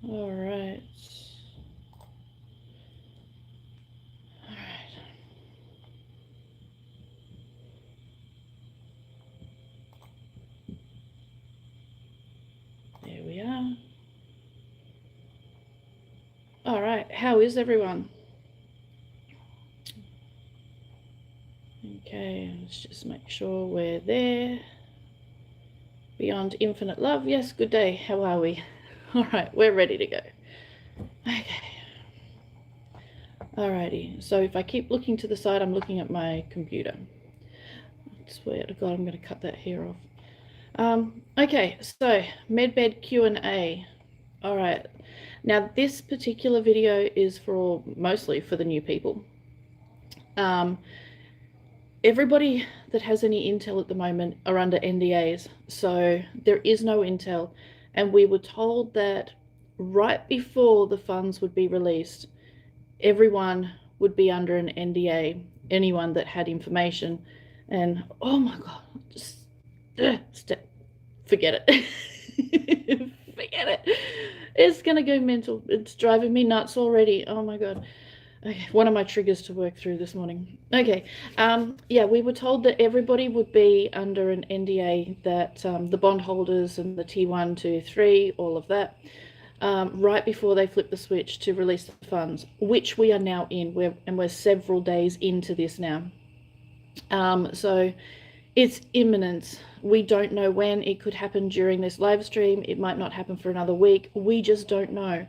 All right. All right. There we are. All right. How is everyone? Okay, let's just make sure we're there. Beyond infinite love. Yes, good day. How are we? All right, we're ready to go. Okay. Alrighty, so if I keep looking to the side, I'm looking at my computer. I swear to God, I'm going to cut that hair off. Okay, so medbed Q&A. All right, now this particular video is for mostly for the new people. Everybody that has any intel at the moment are under NDAs, so there is no intel, and we were told that right before the funds would be released, everyone would be under an NDA, anyone that had information. And oh my God, just forget it. Forget it. It's gonna go mental. It's driving me nuts already. Oh my God. Okay, one of my triggers to work through this morning. Okay, yeah, we were told that everybody would be under an NDA, that the bondholders and the T1, 2, 3, all of that, right before they flip the switch to release the funds, which we are now in. We're several days into this now. So it's imminent. We don't know when. It could happen during this live stream. It might not happen for another week. We just don't know.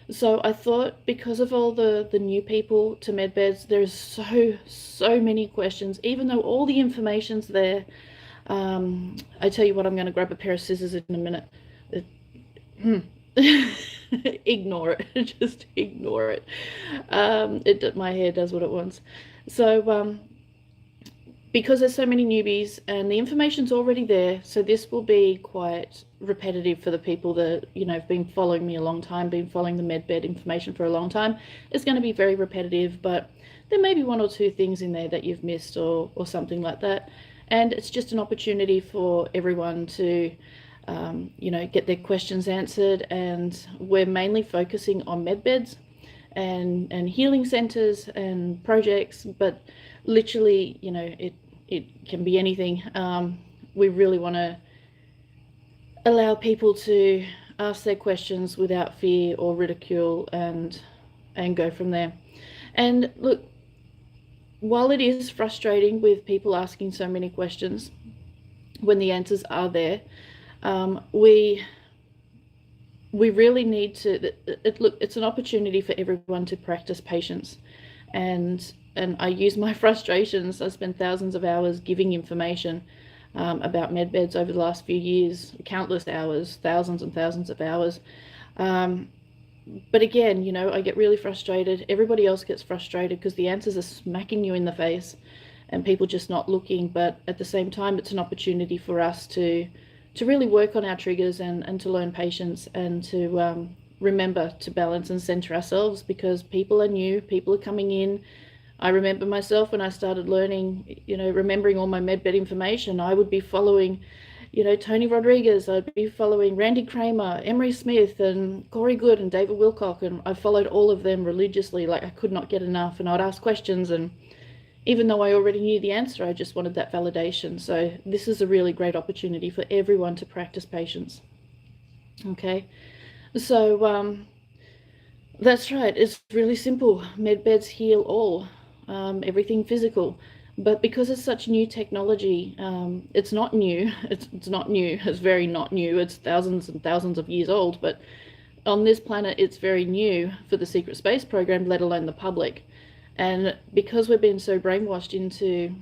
So I thought, because of all the new people to medbeds, there's so many questions, even though all the information's there. I tell you what, I'm going to grab a pair of scissors in a minute. Ignore it. Just ignore it. My hair does what it wants. So because there's so many newbies and the information's already there, so this will be quite repetitive for the people that, you know, have been following me a long time, been following the medbed information for a long time. It's going to be very repetitive, but there may be one or two things in there that you've missed or something like that. And it's just an opportunity for everyone to you know, get their questions answered. And we're mainly focusing on medbeds and healing centers and projects, but literally, you know, it can be anything. We really want to allow people to ask their questions without fear or ridicule, and go from there. And look, while it is frustrating with people asking so many questions when the answers are there, we really need to, look, it's an opportunity for everyone to practice patience. And I use my frustrations. I spend thousands of hours giving information about medbeds over the last few years, countless hours, thousands and thousands of hours. But again, you know, I get really frustrated. Everybody else gets frustrated because the answers are smacking you in the face and people just not looking. But at the same time, it's an opportunity for us to really work on our triggers and to learn patience, and to remember to balance and center ourselves, because people are new, people are coming in. I remember myself when I started learning, you know, remembering all my medbed information, I would be following, you know, Tony Rodriguez, I'd be following Randy Kramer, Emery Smith, and Corey Good, and David Wilcock, and I followed all of them religiously. Like, I could not get enough, and I'd ask questions, and even though I already knew the answer, I just wanted that validation. So this is a really great opportunity for everyone to practice patience. Okay, so that's right. It's really simple. Medbeds heal all, everything physical. But because it's such new technology, it's not new. It's not new. It's very not new. It's thousands and thousands of years old. But on this planet, it's very new for the secret space program, let alone the public. And because we've been so brainwashed into,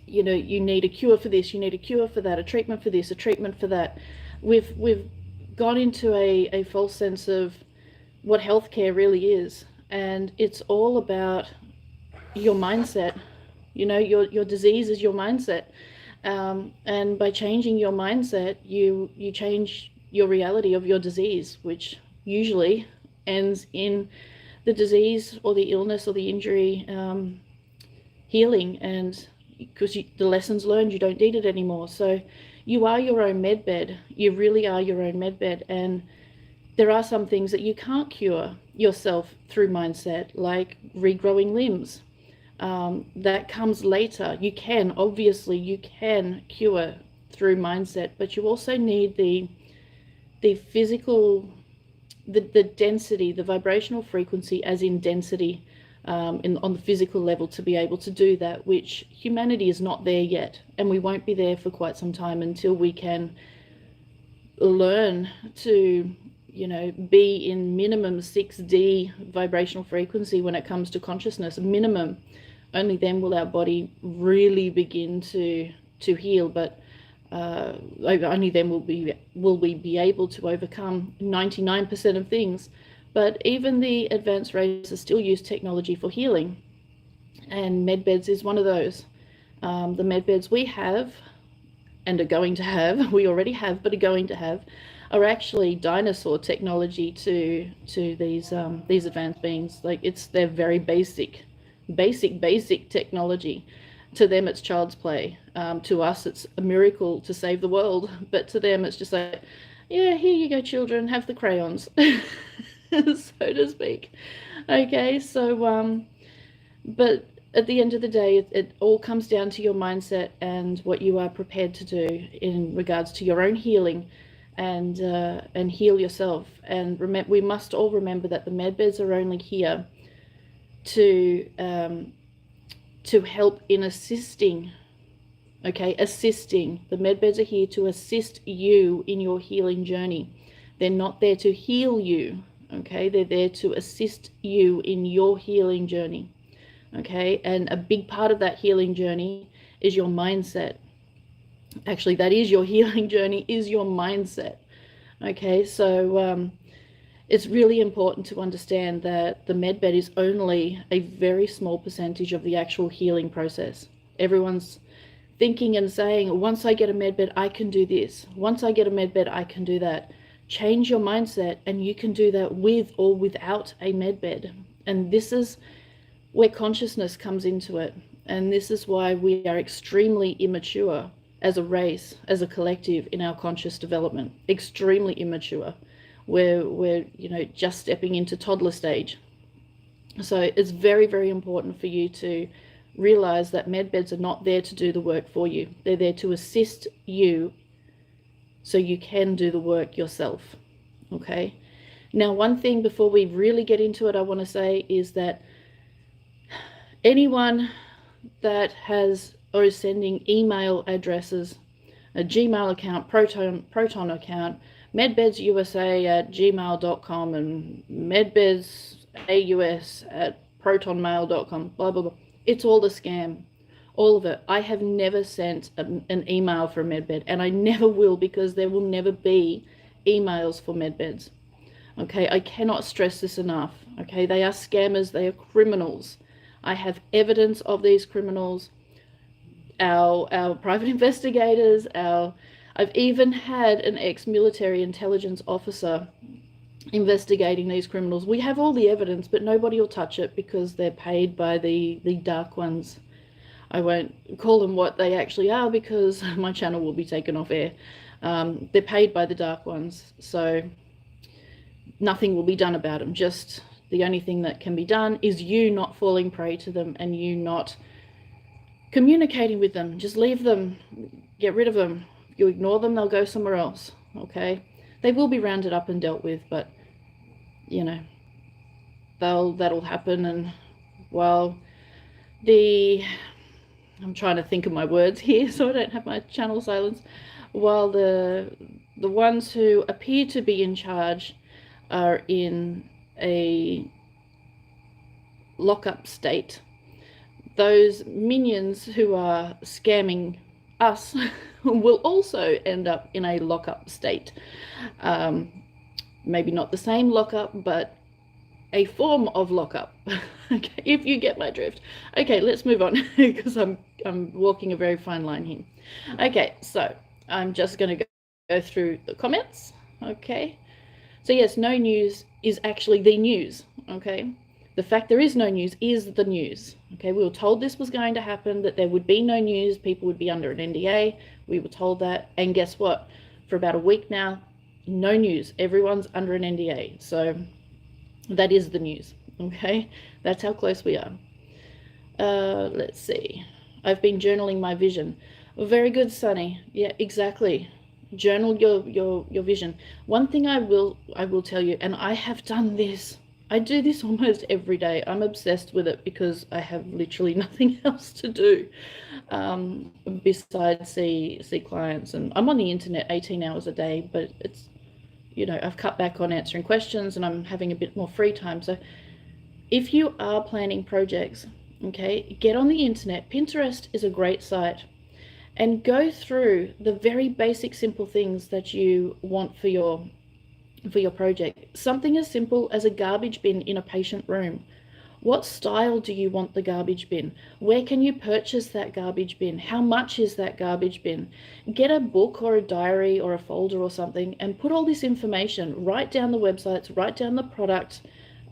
you know, you need a cure for this, you need a cure for that, a treatment for this, a treatment for that, we've gone into a false sense of what healthcare really is. And it's all about your mindset. You know, your disease is your mindset. And by changing your mindset, you change your reality of your disease, which usually ends in the disease or the illness or the injury healing. And because the lessons learned, you don't need it anymore. So you are your own medbed. You really are your own medbed. And there are some things that you can't cure yourself through mindset, like regrowing limbs. That comes later. You can, obviously, you can cure through mindset, but you also need the physical, the density, the vibrational frequency, as in density, on the physical level, to be able to do that, which humanity is not there yet, and we won't be there for quite some time until we can learn to, be in minimum 6D vibrational frequency when it comes to consciousness, minimum. Only then will our body really begin to heal, but only then will we be able to overcome 99% of things. But even the advanced races still use technology for healing, and medbeds is one of those. The medbeds we have and are going to have, we already have, but are going to have, are actually dinosaur technology to these advanced beings. Like, they're very basic technology. To them, it's child's play. To us, it's a miracle to save the world. But to them, it's just like, yeah, here you go, children, have the crayons, so to speak. Okay, so, but at the end of the day, it all comes down to your mindset and what you are prepared to do in regards to your own healing, and heal yourself. And we must all remember that the medbeds are only here to help in assisting. Okay, assisting. The medbeds are here to assist you in your healing journey. They're not there to heal you. Okay, they're there to assist you in your healing journey. Okay, and a big part of that healing journey is your mindset. Actually, that is your healing journey, is your mindset. Okay, so it's really important to understand that the medbed is only a very small percentage of the actual healing process. Everyone's thinking and saying, once I get a medbed, I can do this. Once I get a medbed, I can do that. Change your mindset, and you can do that with or without a medbed. And this is where consciousness comes into it. And this is why we are extremely immature as a race, as a collective, in our conscious development. Extremely immature. We're just stepping into toddler stage. So it's very, very important for you to realize that medbeds are not there to do the work for you. They're there to assist you so you can do the work yourself. Okay? Now, one thing before we really get into it, I want to say is that anyone that has or is sending email addresses, a Gmail account, Proton account, medbedsusa@gmail.com and medbedsaus@protonmail.com, blah, blah, blah. It's all a scam. All of it. I have never sent an email for a medbed, and I never will, because there will never be emails for medbeds. Okay, I cannot stress this enough. Okay, they are scammers. They are criminals. I have evidence of these criminals. Our private investigators, I've even had an ex-military intelligence officer investigating these criminals. We have all the evidence, but nobody will touch it because they're paid by the dark ones. I won't call them what they actually are because my channel will be taken off air. They're paid by the dark ones, so nothing will be done about them. Just the only thing that can be done is you not falling prey to them and you not communicating with them. Just leave them, get rid of them. You ignore them, they'll go somewhere else. Okay, they will be rounded up and dealt with, but that'll happen. And while I'm trying to think of my words here so I don't have my channel silenced, while the ones who appear to be in charge are in a lockup state, those minions who are scamming us will also end up in a lockup state. Maybe not the same lockup, but a form of lockup. Okay, if you get my drift. Okay, let's move on because I'm walking a very fine line here. Okay, so I'm just going to go through the comments. Okay, so yes, no news is actually the news. Okay, the fact there is no news is the news. Okay, we were told this was going to happen, that there would be no news, people would be under an NDA. We were told that, and guess what? For about a week now, no news. Everyone's under an NDA. So that is the news. Okay, that's how close we are. Let's see. I've been journaling my vision. Very good, Sunny. Yeah, exactly. Journal your vision. One thing I will tell you, and I have done this. I do this almost every day. I'm obsessed with it because I have literally nothing else to do besides see clients. And I'm on the internet 18 hours a day, but it's, you know, I've cut back on answering questions and I'm having a bit more free time. So if you are planning projects, okay, get on the internet. Pinterest is a great site, and go through the very basic, simple things that you want for your project. Something as simple as a garbage bin in a patient room. What style do you want the garbage bin? Where can you purchase that garbage bin? How much is that garbage bin? Get a book or a diary or a folder or something and put all this information. Write down the websites, write down the product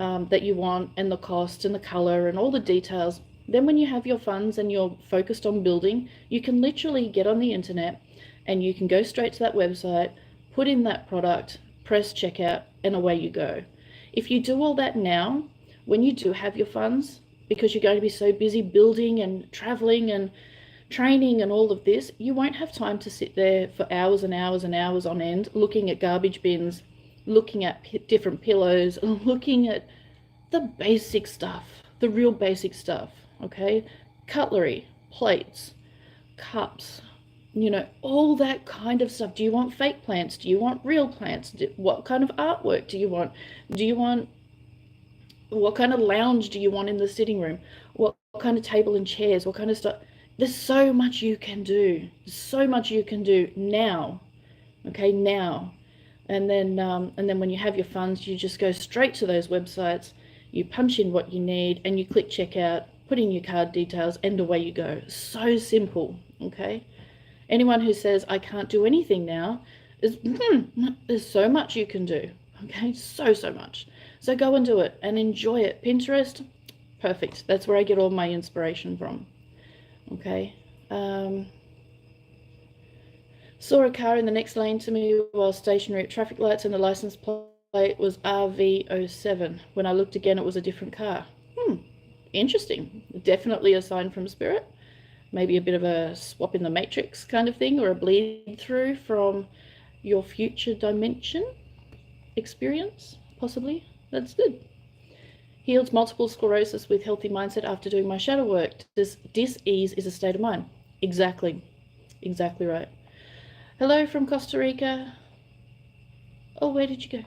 that you want and the cost and the color and all the details. Then when you have your funds and you're focused on building, you can literally get on the internet and you can go straight to that website, put in that product, press checkout, and away you go. If you do all that now, when you do have your funds, because you're going to be so busy building and traveling and training and all of this, you won't have time to sit there for hours and hours and hours on end looking at garbage bins, looking at different pillows, looking at the basic stuff, the real basic stuff, okay? Cutlery, plates, cups, you know, all that kind of stuff. Do you want fake plants? Do you want real plants? What kind of artwork do you want? What kind of lounge do you want in the sitting room? What kind of table and chairs? What kind of stuff? There's so much you can do. There's so much you can do now, okay, now. And then when you have your funds, you just go straight to those websites, you punch in what you need, and you click checkout, put in your card details, and away you go. So simple, okay? Anyone who says, I can't do anything now, there's so much you can do, okay? So much. So go and do it and enjoy it. Pinterest, perfect. That's where I get all my inspiration from, okay? Saw a car in the next lane to me while stationary at traffic lights and the license plate was RV07. When I looked again, it was a different car. Interesting. Definitely a sign from spirit. Maybe a bit of a swap in the matrix kind of thing, or a bleed through from your future dimension experience, possibly. That's good. Healed multiple sclerosis with healthy mindset after doing my shadow work. Dis-ease is a state of mind. Exactly. Exactly right. Hello from Costa Rica. Oh, where did you go?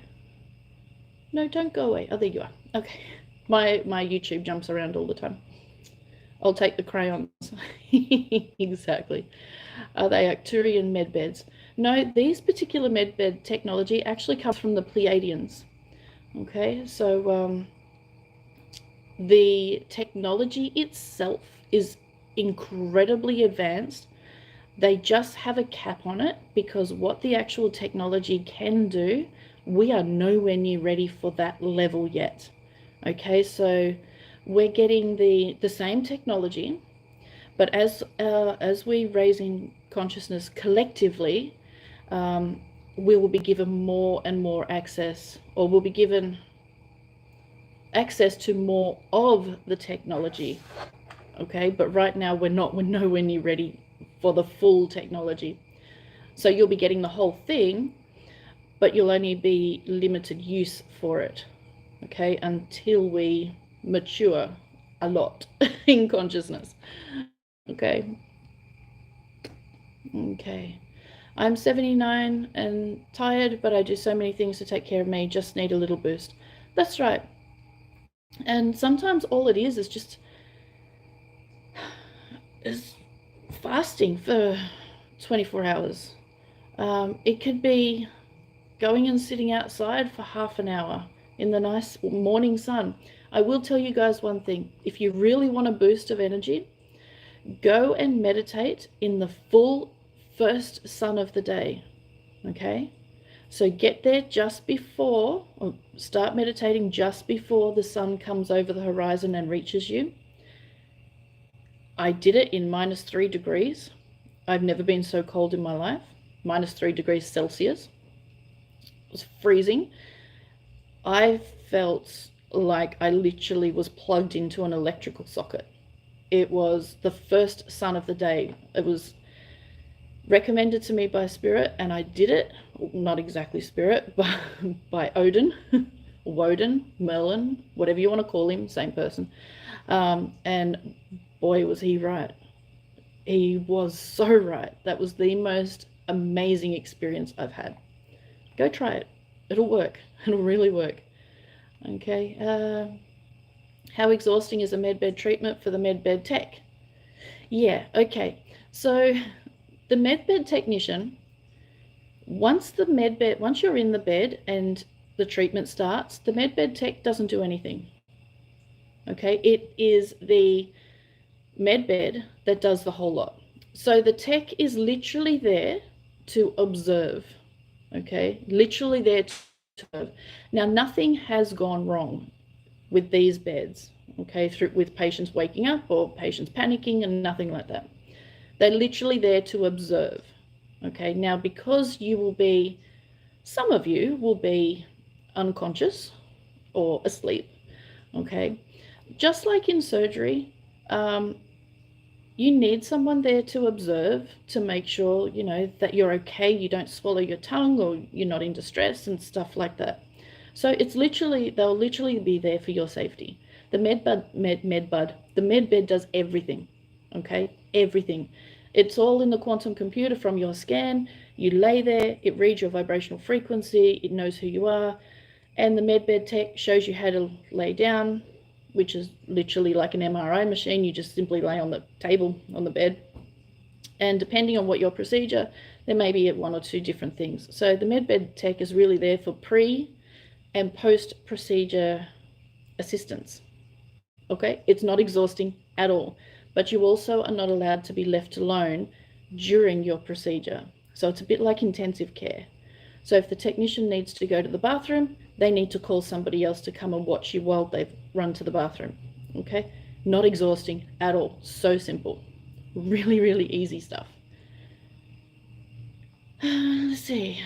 No, don't go away. Oh, there you are. Okay. My YouTube jumps around all the time. I'll take the crayons. Exactly. Are they Arcturian medbeds? No, these particular medbed technology actually comes from the Pleiadians. Okay, so the technology itself is incredibly advanced. They just have a cap on it because what the actual technology can do, we are nowhere near ready for that level yet. Okay, so we're getting the same technology, but as we raise in consciousness collectively, we will be given more and more access, or we'll be given access to more of the technology. Okay, but right now we're nowhere near ready for the full technology. So you'll be getting the whole thing, but you'll only be limited use for it, okay, until we mature a lot in consciousness. Okay. I'm 79 and tired, but I do so many things to take care of me, just need a little boost. That's right. And sometimes all it is just fasting for 24 hours. It could be going and sitting outside for half an hour in the nice morning sun. I will tell you guys one thing. If you really want a boost of energy, go and meditate in the full first sun of the day. Okay? So get there just before, or start meditating just before the sun comes over the horizon and reaches you. I did it in -3 degrees. I've never been so cold in my life. -3 degrees Celsius. was freezing. I felt like I literally was plugged into an electrical socket. It was the first sun of the day. It was recommended to me by Spirit, and I did it. Not exactly Spirit, but by Odin, Woden, Merlin, whatever you want to call him, same person. And boy, was he right. He was so right. That was the most amazing experience I've had. Go try it. It'll work. It'll really work. Okay. How exhausting is a medbed treatment for the medbed tech? Yeah, okay. So the medbed technician, once you're in the bed and the treatment starts, the medbed tech doesn't do anything. Okay, it is the medbed that does the whole lot. So the tech is literally there to observe. Okay, literally there to observe. Now, nothing has gone wrong with these beds, okay, with patients waking up or patients panicking and nothing like that. They're literally there to observe. Okay, now because some of you will be unconscious or asleep, okay, just like in surgery, you need someone there to observe, to make sure, that you're okay, you don't swallow your tongue, or you're not in distress and stuff like that. So they'll literally be there for your safety. The medbed does everything, okay? Everything. It's all in the quantum computer from your scan. You lay there, it reads your vibrational frequency, it knows who you are, and the medbed tech shows you how to lay down, which is literally like an MRI machine. You just simply lay on the table, on the bed. And depending on what your procedure, there may be one or two different things. So the medbed tech is really there for pre and post-procedure assistance. Okay, it's not exhausting at all, but you also are not allowed to be left alone during your procedure. So it's a bit like intensive care. So if the technician needs to go to the bathroom, they need to call somebody else to come and watch you while they've run to the bathroom. Okay, not exhausting at all. So simple. Really, really easy stuff. Let's see.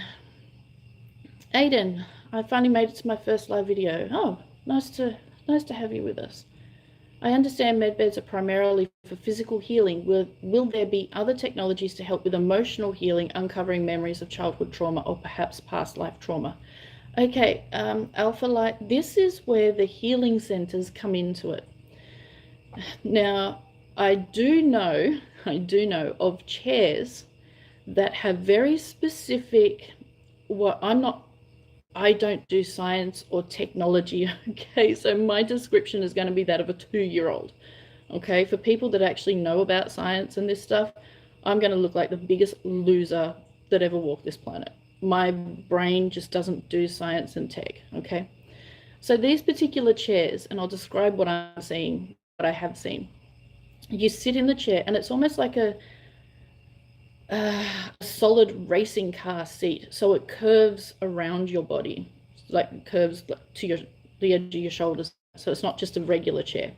Aiden, I finally made it to my first live video. Oh, nice to have you with us. I understand medbeds are primarily for physical healing. Will there be other technologies to help with emotional healing, uncovering memories of childhood trauma or perhaps past life trauma? Okay, Alpha Light, this is where the healing centers come into it. Now, I do know of chairs that have very specific, I don't do science or technology, okay? So my description is going to be that of a 2-year-old, okay? For people that actually know about science and this stuff, I'm going to look like the biggest loser that ever walked this planet. My brain just doesn't do science and tech, okay? So these particular chairs, and I'll describe what I'm seeing, what I have seen. You sit in the chair, and it's almost like a solid racing car seat. So it curves around your body, like curves to the edge of your shoulders. So it's not just a regular chair.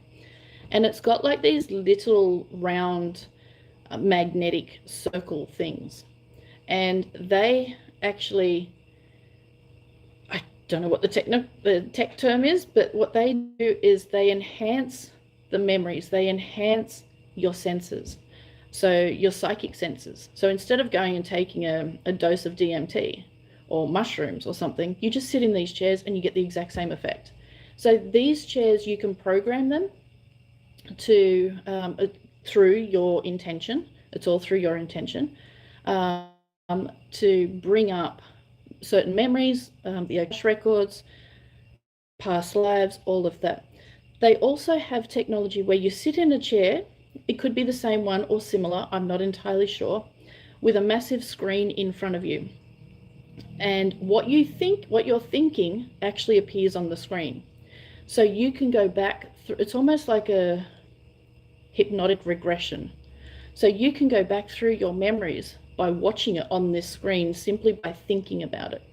And it's got like these little round magnetic circle things. And they actually, I don't know what the tech term is, but what they do is they enhance the memories. They enhance your senses. So your psychic senses. So instead of going and taking a dose of DMT or mushrooms or something, you just sit in these chairs and you get the exact same effect. So these chairs, you can program them to through your intention. It's all through your intention to bring up certain memories, the Akashic records, past lives, all of that. They also have technology where you sit in a chair. It could be the same one or similar, I'm not entirely sure, with a massive screen in front of you. And what you're thinking actually appears on the screen. So you can go back through, it's almost like a hypnotic regression. So you can go back through your memories by watching it on this screen simply by thinking about it.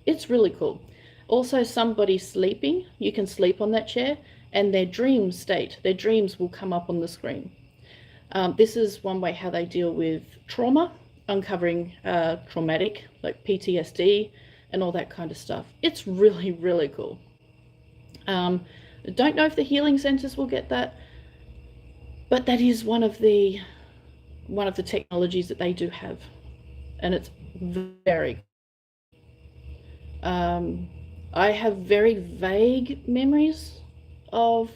It's really cool. Also, somebody sleeping, you can sleep on that chair, and their dream state, their dreams will come up on the screen. This is one way how they deal with trauma, uncovering traumatic, like PTSD, and all that kind of stuff. It's really, really cool. I don't know if the healing centers will get that, but that is one of the technologies that they do have, and it's very. I have very vague memories of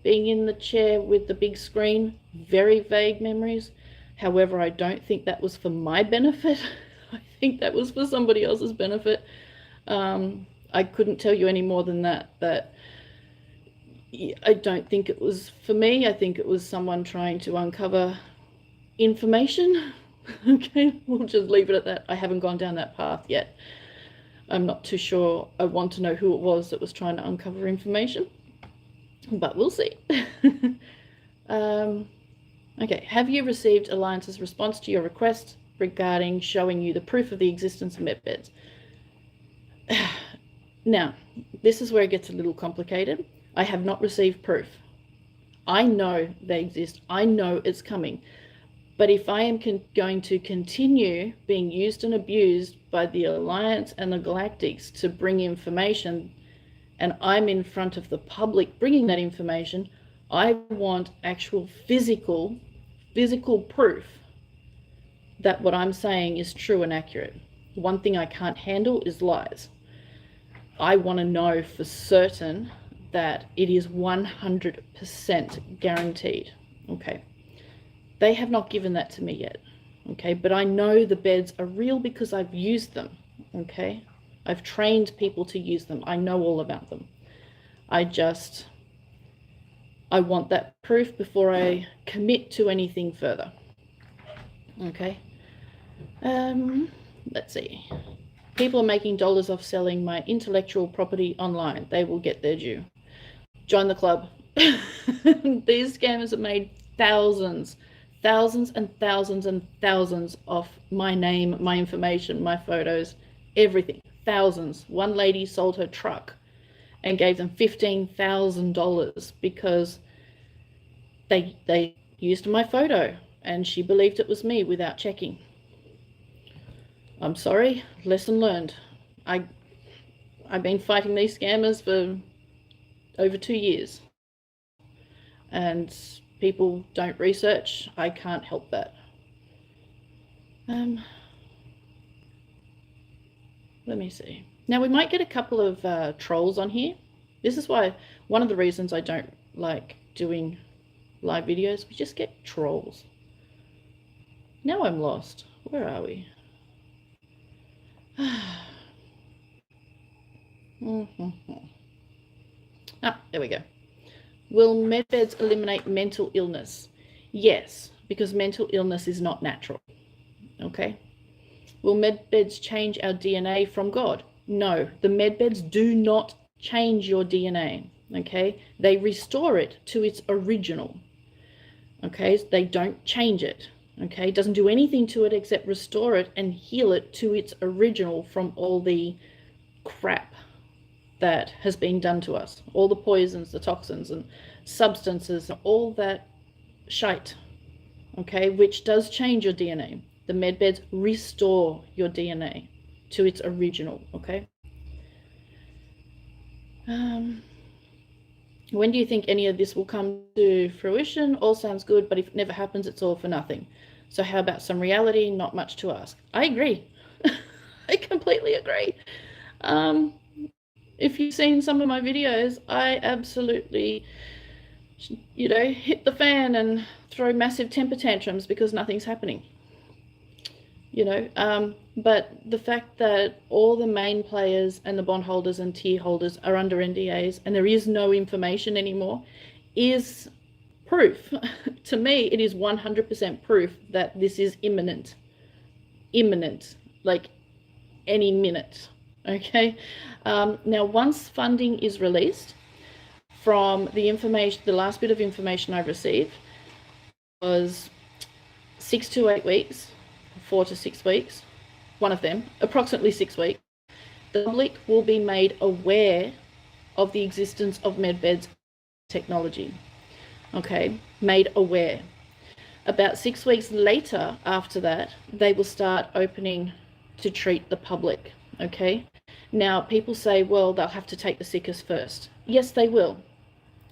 being in the chair with the big screen, very vague memories. However, I don't think that was for my benefit. I think that was for somebody else's benefit. I couldn't tell you any more than that, but I don't think it was for me. I think it was someone trying to uncover information. Okay, we'll just leave it at that. I haven't gone down that path yet. I'm not too sure. I want to know who it was that was trying to uncover information, but we'll see. Okay, have you received Alliance's response to your request regarding showing you the proof of the existence of medbeds? Now, this is where it gets a little complicated. I have not received proof. I know they exist. I know it's coming. But if I am going to continue being used and abused by the Alliance and the Galactics to bring information, and I'm in front of the public bringing that information, I want actual physical proof that what I'm saying is true and accurate. One thing I can't handle is lies. I want to know for certain that it is 100% guaranteed. Okay. They have not given that to me yet. Okay. But I know the beds are real because I've used them. Okay. I've trained people to use them. I know all about them. I want that proof before I commit to anything further. Okay. Let's see. People are making dollars off selling my intellectual property online. They will get their due. Join the club. These scammers have made thousands and thousands and thousands off my name, my information, my photos, everything. Thousands. One lady sold her truck and gave them $15,000 because they used my photo and she believed it was me without checking. I'm sorry, lesson learned. I've been fighting these scammers for over 2 years. And people don't research. I can't help that. Let me see. Now we might get a couple of trolls on here. This is why one of the reasons I don't like doing live videos. We just get trolls. Now I'm lost. Where are we? There we go. Will medbeds eliminate mental illness? Yes, because mental illness is not natural. Okay. Will medbeds change our DNA from God? No, the medbeds do not change your DNA. Okay. They restore it to its original. Okay. They don't change it. Okay. It doesn't do anything to it except restore it and heal it to its original from all the crap that has been done to us, all the poisons, the toxins and substances, all that shite, okay, which does change your DNA. The medbeds restore your DNA to its original, okay? When do you think any of this will come to fruition? All sounds good, but if it never happens, it's all for nothing. So how about some reality? Not much to ask. I agree. I completely agree. If you've seen some of my videos, I absolutely, hit the fan and throw massive temper tantrums because nothing's happening. But the fact that all the main players and the bondholders and tier holders are under NDAs and there is no information anymore is proof. To me, it is 100% proof that this is imminent, like any minute. Okay. Now, once funding is released from the information, the last bit of information I received was 6 to 8 weeks, 4 to 6 weeks, one of them, approximately 6 weeks, the public will be made aware of the existence of medbeds technology. Okay, made aware. About 6 weeks later after that, they will start opening to treat the public. Okay, Now, people say, well, they'll have to take the sickest first. Yes, they will.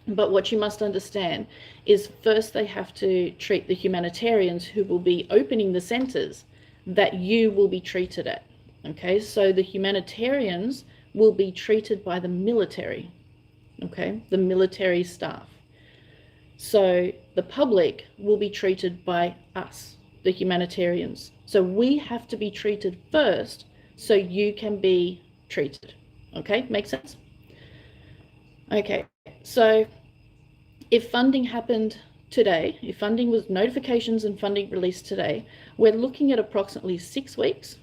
But what you must understand is first they have to treat the humanitarians who will be opening the centres that you will be treated at. Okay, so the humanitarians will be treated by the military, okay, the military staff. So the public will be treated by us, the humanitarians. So we have to be treated first so you can be treated. Okay, make sense? Okay, so if funding happened today, if funding was notifications and funding released today, we're looking at approximately 6 weeks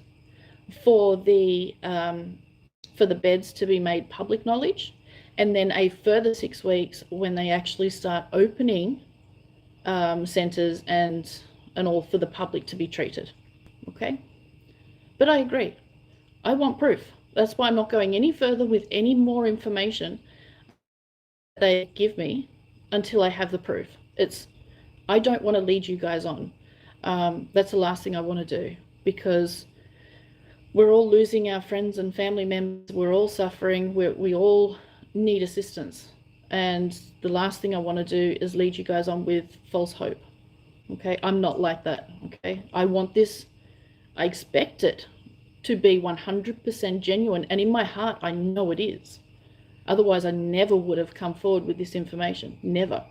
for the beds to be made public knowledge, and then a further 6 weeks when they actually start opening centres and all for the public to be treated. Okay, but I agree. I want proof. That's why I'm not going any further with any more information they give me until I have the proof. I don't want to lead you guys on. That's the last thing I want to do, because we're all losing our friends and family members. We're all suffering. We all need assistance. And the last thing I want to do is lead you guys on with false hope. Okay, I'm not like that. Okay, I want this, I expect it to be 100% genuine. And in my heart, I know it is. Otherwise, I never would have come forward with this information, never.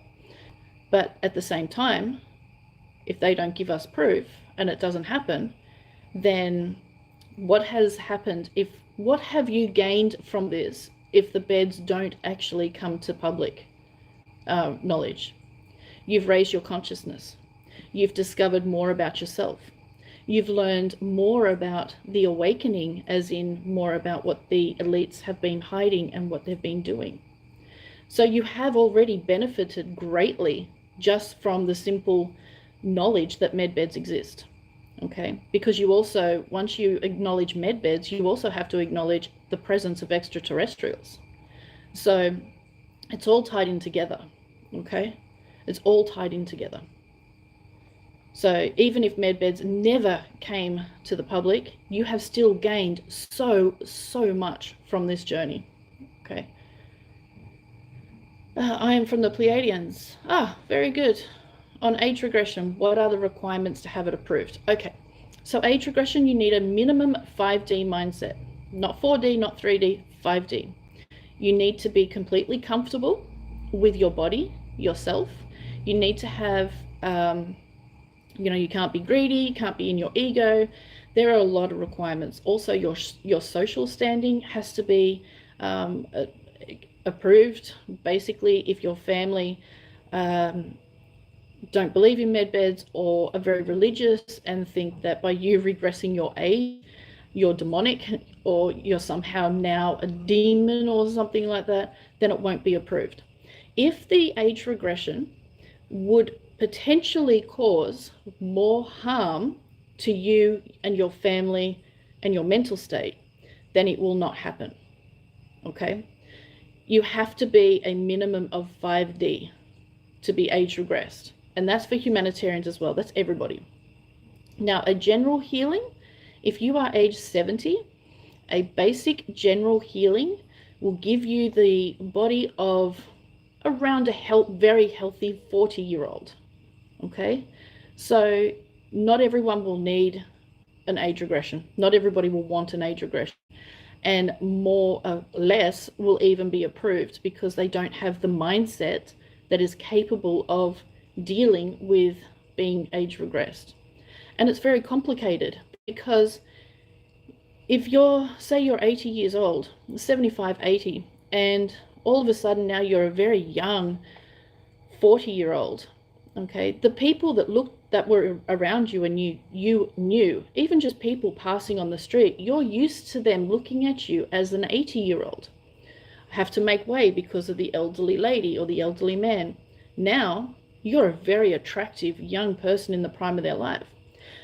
But at the same time, if they don't give us proof and it doesn't happen, then what has happened? What have you gained from this if the beds don't actually come to public knowledge? You've raised your consciousness. You've discovered more about yourself. You've learned more about the awakening, as in more about what the elites have been hiding and what they've been doing. So you have already benefited greatly just from the simple knowledge that medbeds exist. Okay, because you also, once you acknowledge medbeds, you also have to acknowledge the presence of extraterrestrials. So it's all tied in together. Okay, it's all tied in together. So even if medbeds never came to the public, you have still gained so much from this journey. Okay. I am from the Pleiadians. Very good. On age regression, what are the requirements to have it approved? Okay, so age regression, you need a minimum 5D mindset. Not 4D, not 3D, 5D. You need to be completely comfortable with your body, yourself. You need to have, you can't be greedy, you can't be in your ego. There are a lot of requirements. Also, your social standing has to be approved. Basically, if your family don't believe in medbeds or are very religious and think that by you regressing your age, you're demonic or you're somehow now a demon or something like that, then it won't be approved. If the age regression would potentially cause more harm to you and your family and your mental state, then it will not happen. Okay? You have to be a minimum of 5D to be age regressed. And that's for humanitarians as well. That's everybody. Now, a general healing, if you are age 70, a basic general healing will give you the body of around a very healthy 40-year-old. Okay? So not everyone will need an age regression. Not everybody will want an age regression. And less will even be approved because they don't have the mindset that is capable of dealing with being age regressed. And it's very complicated because if say you're 80 years old, 75, 80, and all of a sudden now you're a very young 40-year-old, okay, the people that were around you and you knew, even just people passing on the street, you're used to them looking at you as an 80-year-old. Have to make way because of the elderly lady or the elderly man. Now you're a very attractive young person in the prime of their life.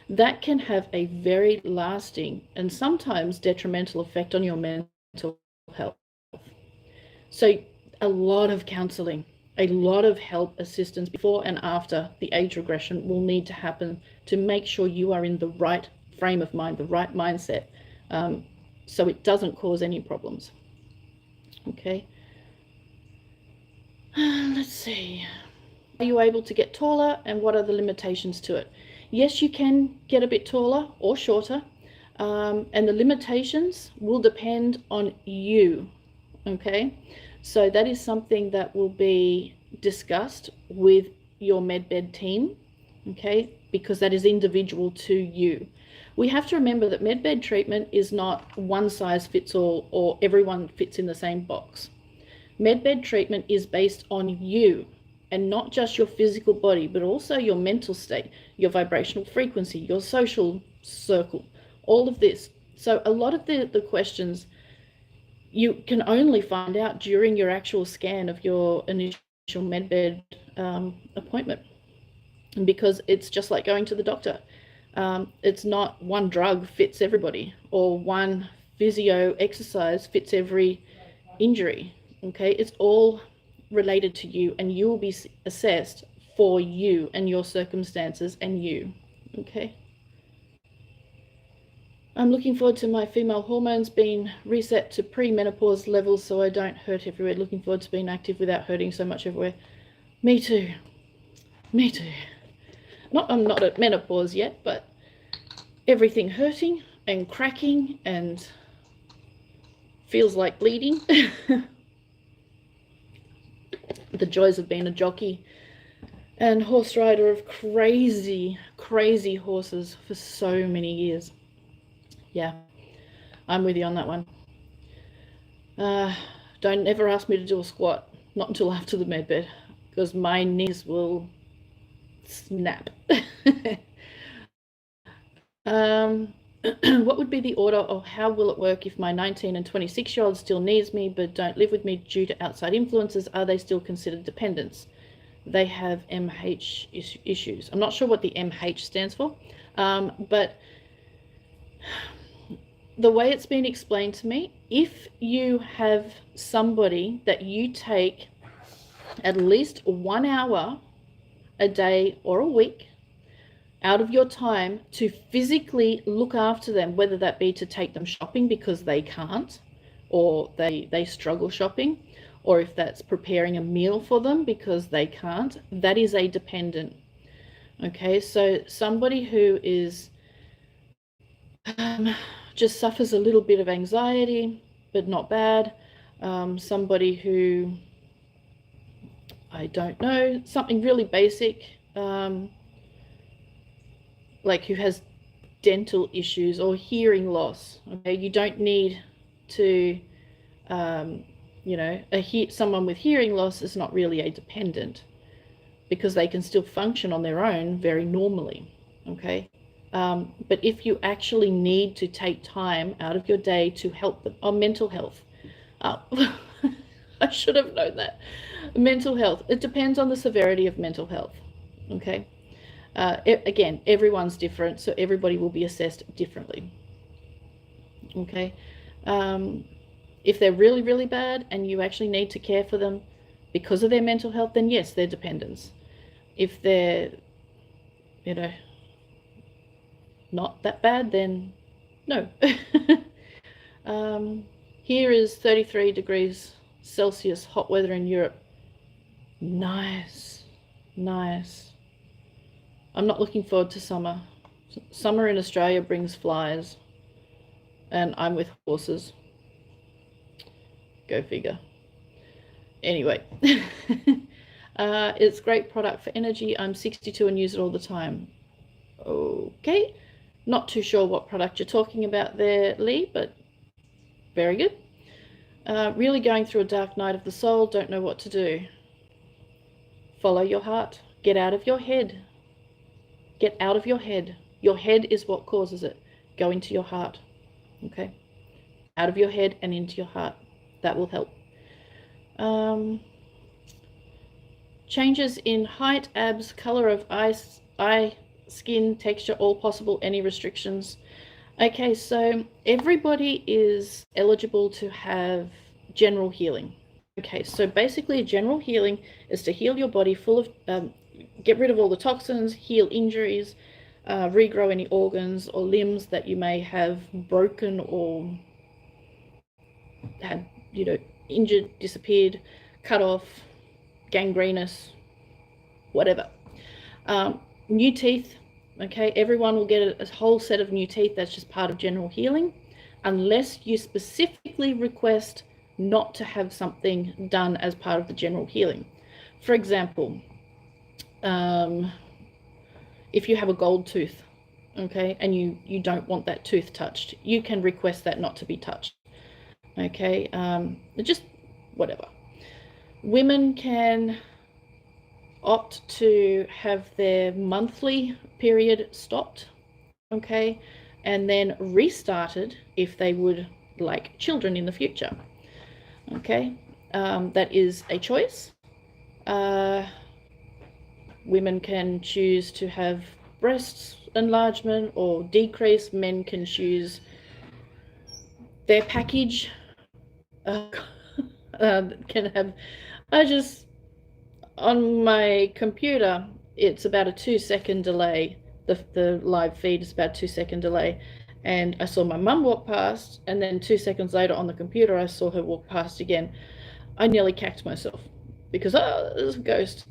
That can have a very lasting and sometimes detrimental effect on your mental health. So a lot of counseling, a lot of help, assistance before and after the age regression will need to happen to make sure you are in the right frame of mind, the right mindset, so it doesn't cause any problems. Okay. Let's see. Are you able to get taller, and what are the limitations to it? Yes, you can get a bit taller or shorter, and the limitations will depend on you. Okay, so that is something that will be discussed with your MedBed team, okay, because that is individual to you. We have to remember that MedBed treatment is not one size fits all, or everyone fits in the same box. MedBed treatment is based on you, and not just your physical body, but also your mental state, your vibrational frequency, your social circle, all of this. So a lot of the questions you can only find out during your actual scan of your initial MedBed appointment, because it's just like going to the doctor. It's not one drug fits everybody, or one physio exercise fits every injury. Okay, it's all related to you, and you will be assessed for you and your circumstances and you. Okay. I'm looking forward to my female hormones being reset to pre-menopause levels so I don't hurt everywhere. Looking forward to being active without hurting so much everywhere. Me too. Me too. I'm not at menopause yet, but everything hurting and cracking and feels like bleeding. The joys of being a jockey and horse rider of crazy horses for so many years. Yeah, I'm with you on that one. Don't ever ask me to do a squat, not until after the MedBed, because my knees will snap. What would be the order, or how will it work if my 19 and 26-year-olds still needs me but don't live with me due to outside influences? Are they still considered dependents? They have MH issues. I'm not sure what the MH stands for, but the way it's been explained to me, if you have somebody that you take at least 1 hour a day or a week out of your time to physically look after them, whether that be to take them shopping because they can't, or they struggle shopping, or if that's preparing a meal for them because they can't, that is a dependent. Okay, so somebody who is just suffers a little bit of anxiety, but not bad. Somebody who, I don't know, something really basic, like who has dental issues or hearing loss. Okay, you don't need to, you know, someone with hearing loss is not really a dependent, because they can still function on their own very normally. Okay. But if you actually need to take time out of your day to help them on mental health, I should have known that. Mental health, it depends on the severity of mental health. Okay. Again, everyone's different, so everybody will be assessed differently. Okay. If they're really bad and you actually need to care for them because of their mental health, then yes, they're dependents. If they're, you know, not that bad, then no. Here is 33 degrees Celsius hot weather in Europe. Nice. I'm not looking forward to summer. Summer in Australia brings flies, and I'm with horses. Go figure. Anyway, it's great product for energy. I'm 62 and use it all the time. Okay. Not too sure what product you're talking about there, Lee, but very good. Really going through a dark night of the soul, don't know what to do. Follow your heart. Get out of your head. Get out of your head. Your head is what causes it. Go into your heart. Okay? Out of your head and into your heart. That will help. Changes in height, abs, color of eye, skin, texture, all possible, any restrictions? Okay, so everybody is eligible to have general healing. Okay, so basically general healing is to heal your body full of, get rid of all the toxins, heal injuries, regrow any organs or limbs that you may have broken or had, injured, disappeared, cut off, gangrenous, whatever. New teeth, okay, everyone will get a whole set of new teeth. That's just part of general healing, unless you specifically request not to have something done as part of the general healing. For example, if you have a gold tooth, okay, and you don't want that tooth touched, you can request that not to be touched, okay. Just whatever. Women can opt to have their monthly period stopped, okay, and then restarted if they would like children in the future, okay. That is a choice. Women can choose to have breast enlargement or decrease. Men can choose their package. Can have, on my computer, it's about a 2-second delay. The live feed is about a 2-second delay. And I saw my mum walk past, and then 2 seconds later on the computer, I saw her walk past again. I nearly cacked myself because, there's a ghost.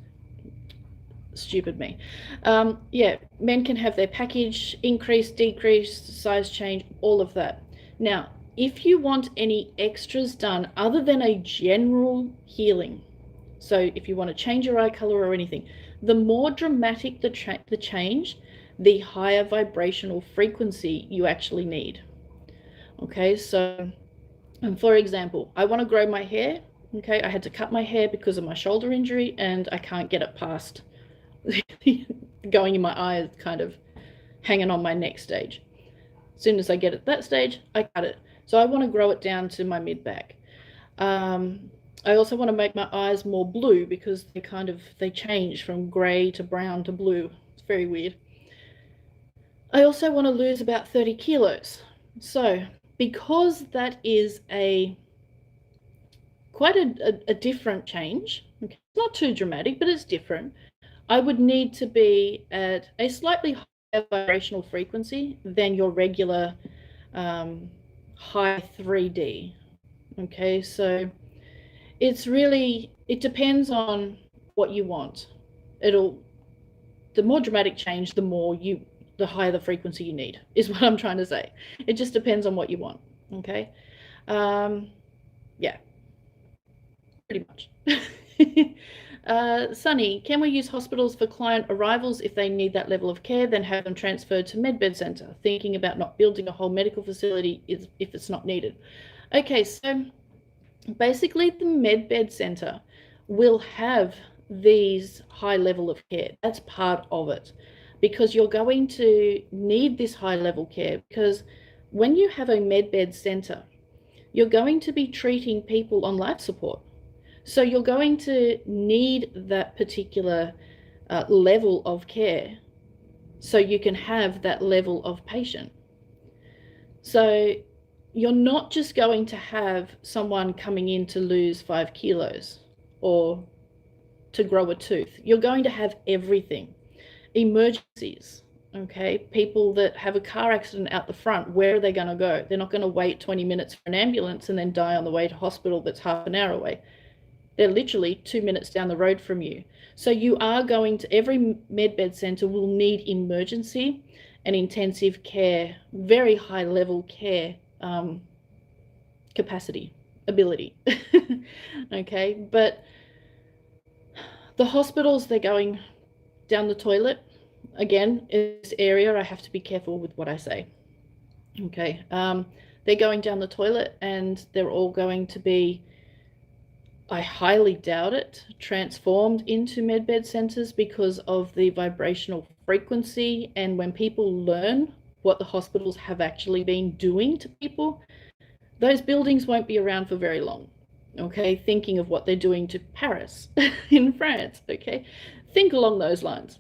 Stupid me. Yeah, men can have their package increase, decrease, size change, all of that. Now, if you want any extras done other than a general healing, so if you want to change your eye color or anything, the more dramatic the change, the higher vibrational frequency you actually need. Okay, so, and for example, I want to grow my hair. Okay, I had to cut my hair because of my shoulder injury, and I can't get it past going in my eye, kind of hanging on my neck stage. As soon as I get at that stage, I cut it. So I want to grow it down to my mid-back. I also want to make my eyes more blue because they change from gray to brown to blue. It's very weird. I also want to lose about 30 kilos. So because that is quite a different change, okay, it's not too dramatic, but it's different, I would need to be at a slightly higher vibrational frequency than your regular high 3D. Okay, so it depends on what you want. The more dramatic change, the higher the frequency you need, is what I'm trying to say. It just depends on what you want. Okay. Yeah, pretty much. Sunny, can we use hospitals for client arrivals if they need that level of care, then have them transferred to Medbed Centre? Thinking about not building a whole medical facility if it's not needed. Okay, so basically the Medbed Centre will have these high level of care. That's part of it, because you're going to need this high level care, because when you have a Medbed Centre, you're going to be treating people on life support. So you're going to need that particular level of care so you can have that level of patient. So you're not just going to have someone coming in to lose 5 kilos or to grow a tooth. You're going to have everything. Emergencies, okay? People that have a car accident out the front, where are they going to go? They're not going to wait 20 minutes for an ambulance and then die on the way to hospital that's half an hour away. They're literally 2 minutes down the road from you. So you are every Medbed Centre will need emergency and intensive care, very high level care capacity, ability. Okay, but the hospitals, they're going down the toilet. Again, in this area, I have to be careful with what I say. Okay, they're going down the toilet, and they're all going to be, I highly doubt it, transformed into Medbed Centres because of the vibrational frequency. And when people learn what the hospitals have actually been doing to people, those buildings won't be around for very long. Okay, thinking of what they're doing to Paris in France. Okay, think along those lines.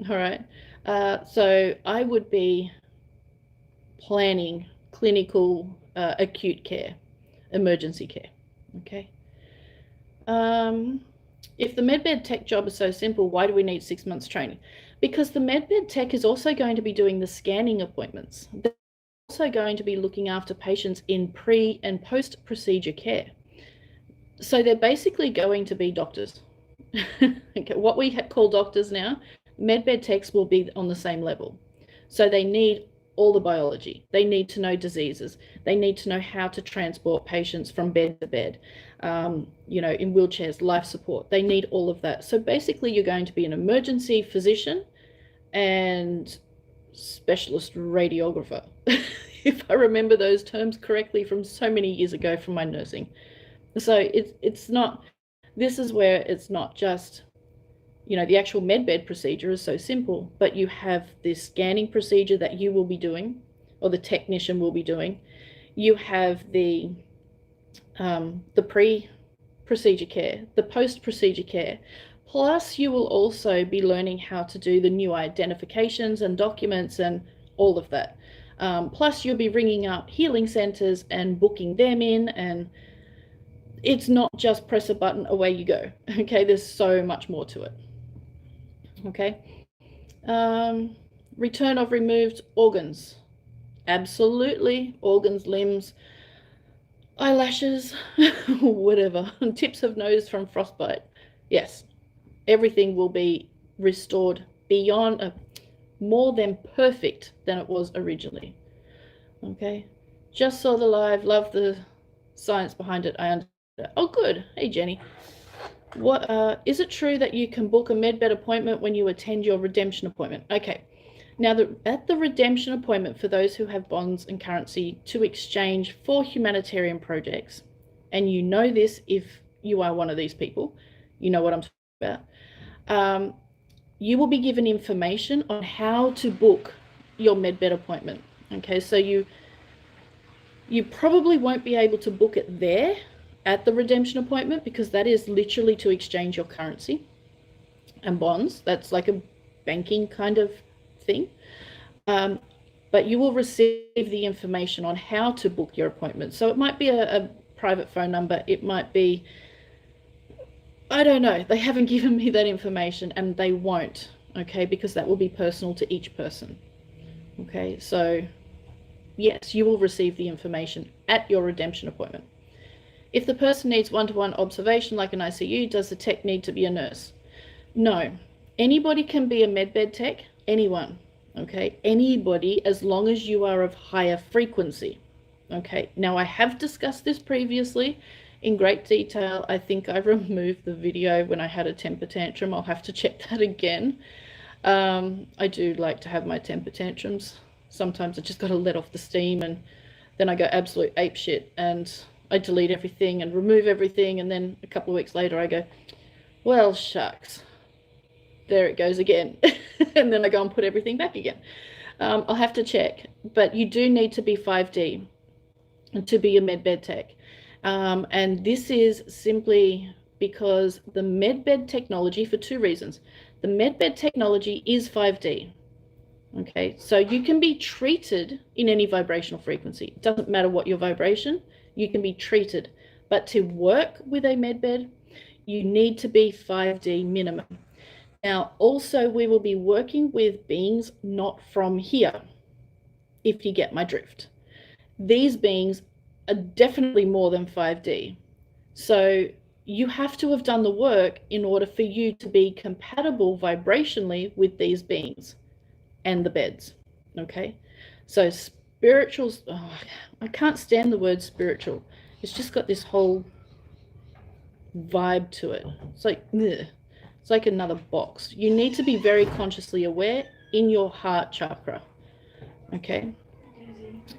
All right, so I would be planning clinical acute care, emergency care. Okay. If the Medbed Tech job is so simple, why do we need 6 months training? Because the Medbed Tech is also going to be doing the scanning appointments. also going to be looking after patients in pre and post procedure care. So they're basically going to be doctors. Okay, what we call doctors now, medbed techs will be on the same level. So they need all the biology. They need to know diseases. They need to know how to transport patients from bed to bed, you know, in wheelchairs, life support. They need all of that. So basically you're going to be an emergency physician and specialist radiographer, if I remember those terms correctly from so many years ago from my nursing. So it's not, this is where it's not just, you know, the actual medbed procedure is so simple, but you have this scanning procedure that you will be doing, or the technician will be doing. You have the pre-procedure care, the post-procedure care. Plus, you will also be learning how to do the new identifications and documents and all of that. Plus, you'll be ringing up healing centers and booking them in, and it's not just press a button, away you go. Okay, there's so much more to it. Okay. Return of removed organs. Absolutely. Organs, limbs, eyelashes, whatever. Tips of nose from frostbite. Yes. Everything will be restored beyond, more than perfect than it was originally. Okay. Just saw the live. Love the science behind it. I understand. Oh, good. Hey, Jenny. What is it true that you can book a medbed appointment when you attend your redemption appointment? Okay, now at the redemption appointment, for those who have bonds and currency to exchange for humanitarian projects, and you know this if you are one of these people, you know what I'm talking about, you will be given information on how to book your medbed appointment. Okay, so you probably won't be able to book it there at the redemption appointment, because that is literally to exchange your currency and bonds. That's like a banking kind of thing. But you will receive the information on how to book your appointment. So it might be a private phone number. It might be, I don't know. They haven't given me that information, and they won't, okay, because that will be personal to each person. Okay, so yes, you will receive the information at your redemption appointment. If the person needs one-to-one observation like an ICU, does the tech need to be a nurse? No. Anybody can be a medbed tech, anyone, okay? Anybody, as long as you are of higher frequency, okay? Now, I have discussed this previously in great detail. I think I removed the video when I had a temper tantrum. I'll have to check that again. I do like to have my temper tantrums. Sometimes I just got to let off the steam, and then I go absolute ape shit, and I delete everything and remove everything, and then a couple of weeks later I go, well, shucks, there it goes again. And then I go and put everything back again. I'll have to check, but you do need to be 5D to be a medbed tech. And this is simply because the medbed technology, for two reasons. The medbed technology is 5D. Okay, so you can be treated in any vibrational frequency. It doesn't matter what your vibration, you can be treated. But to work with a medbed, you need to be 5D minimum. Now, also, we will be working with beings not from here, if you get my drift. These beings are definitely more than 5D. So you have to have done the work in order for you to be compatible vibrationally with these beings and the beds. Okay, so spirituals, oh, I can't stand the word spiritual. It's just got this whole vibe to it. It's like, ugh. It's like another box. You need to be very consciously aware in your heart chakra. Okay,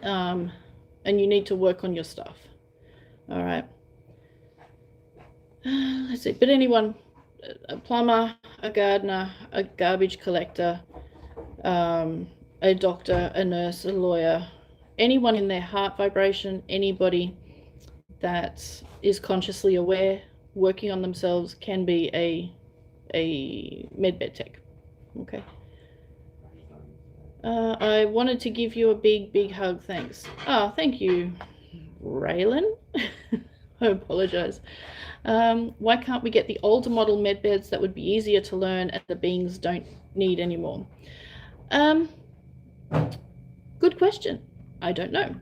and you need to work on your stuff. All right, let's see. But anyone, a plumber, a gardener, a garbage collector, a doctor, a nurse, a lawyer, anyone in their heart vibration, anybody that is consciously aware, working on themselves, can be a medbed tech. Okay. I wanted to give you a big hug. Thanks. Oh, thank you, Raylan. I apologize. Why can't we get the older model medbeds that would be easier to learn and the beings don't need anymore? Good question. I don't know.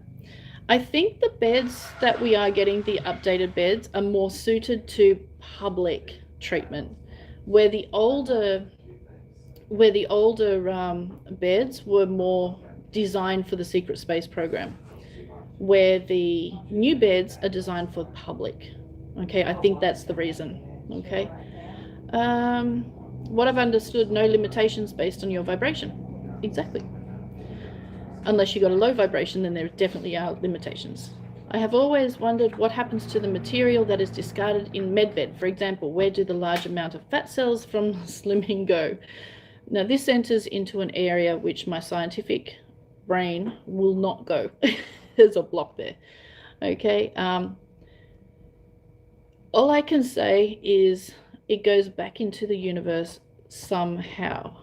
I think the beds that we are getting, the updated beds, are more suited to public treatment, where the older beds were more designed for the secret space program, where the new beds are designed for the public. Okay, I think that's the reason. Okay. What I've understood, no limitations based on your vibration. Exactly. Unless you got a low vibration, then there definitely are limitations. I have always wondered what happens to the material that is discarded in medbed. For example, where do the large amount of fat cells from slimming go? Now, this enters into an area which my scientific brain will not go. There's a block there. Okay. All I can say is it goes back into the universe somehow.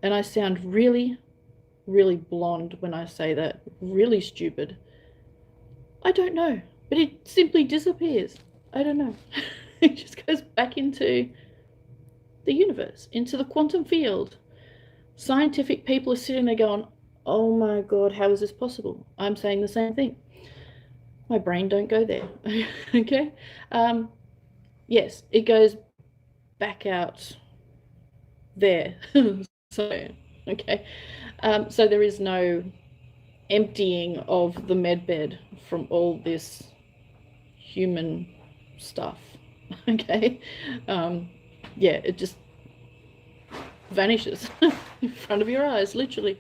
And I sound really, really blonde when I say that, really stupid. I don't know, but it simply disappears. I don't know. It just goes back into the universe, into the quantum field. Scientific people are sitting there going, oh my God, how is this possible? I'm saying the same thing. My brain don't go there. Okay. Yes, it goes back out there. So, okay. So there is no emptying of the medbed from all this human stuff. Okay. Yeah, it just vanishes in front of your eyes, literally.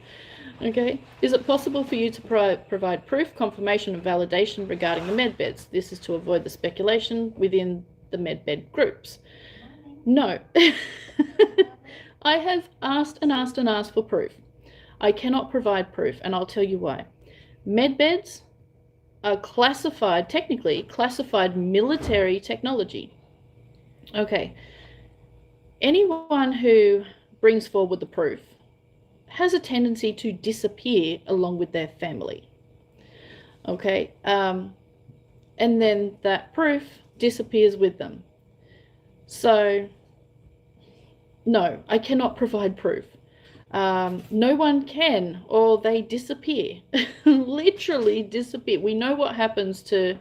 Okay. Is it possible for you to provide proof, confirmation, and validation regarding the medbeds? This is to avoid the speculation within the medbed groups. No. I have asked and asked and asked for proof. I cannot provide proof, and I'll tell you why. Medbeds are classified, technically classified military technology. Okay. Anyone who brings forward the proof has a tendency to disappear along with their family. Okay. And then that proof disappears with them. So, no, I cannot provide proof. No one can, or they disappear. Literally disappear. We know what happens to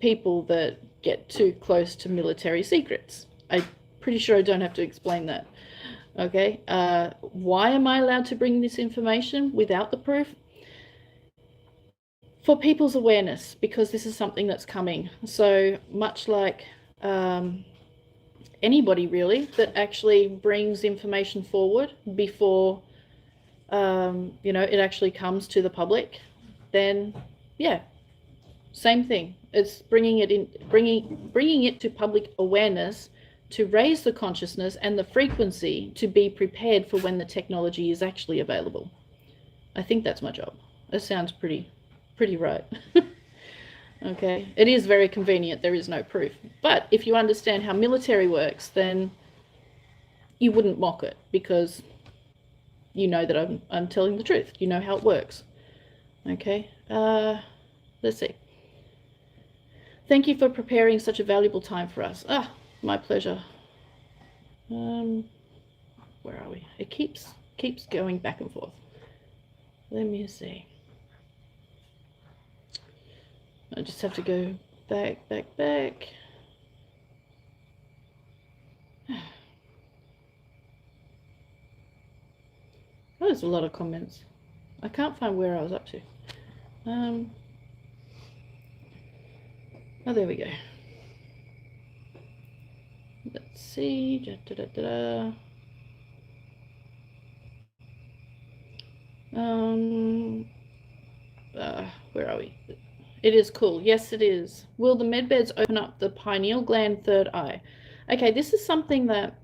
people that get too close to military secrets. I'm pretty sure I don't have to explain that. Okay. Why am I allowed to bring this information without the proof? For people's awareness, because this is something that's coming. So much like anybody really that actually brings information forward before it actually comes to the public, then yeah, same thing. It's bringing it to public awareness to raise the consciousness and the frequency to be prepared for when the technology is actually available. I think that's my job. That sounds pretty right. Okay, it is very convenient. There is no proof. But if you understand how military works, then you wouldn't mock it, because you know that I'm telling the truth. You know how it works. Okay, let's see. Thank you for preparing such a valuable time for us. My pleasure. Where are we? It keeps going back and forth. Let me see. I just have to go back. Oh, there's a lot of comments. I can't find where I was up to. Oh, there we go. Let's see. Where are we? It is cool. Yes, it is. Will the medbeds open up the pineal gland third eye? Okay, this is something that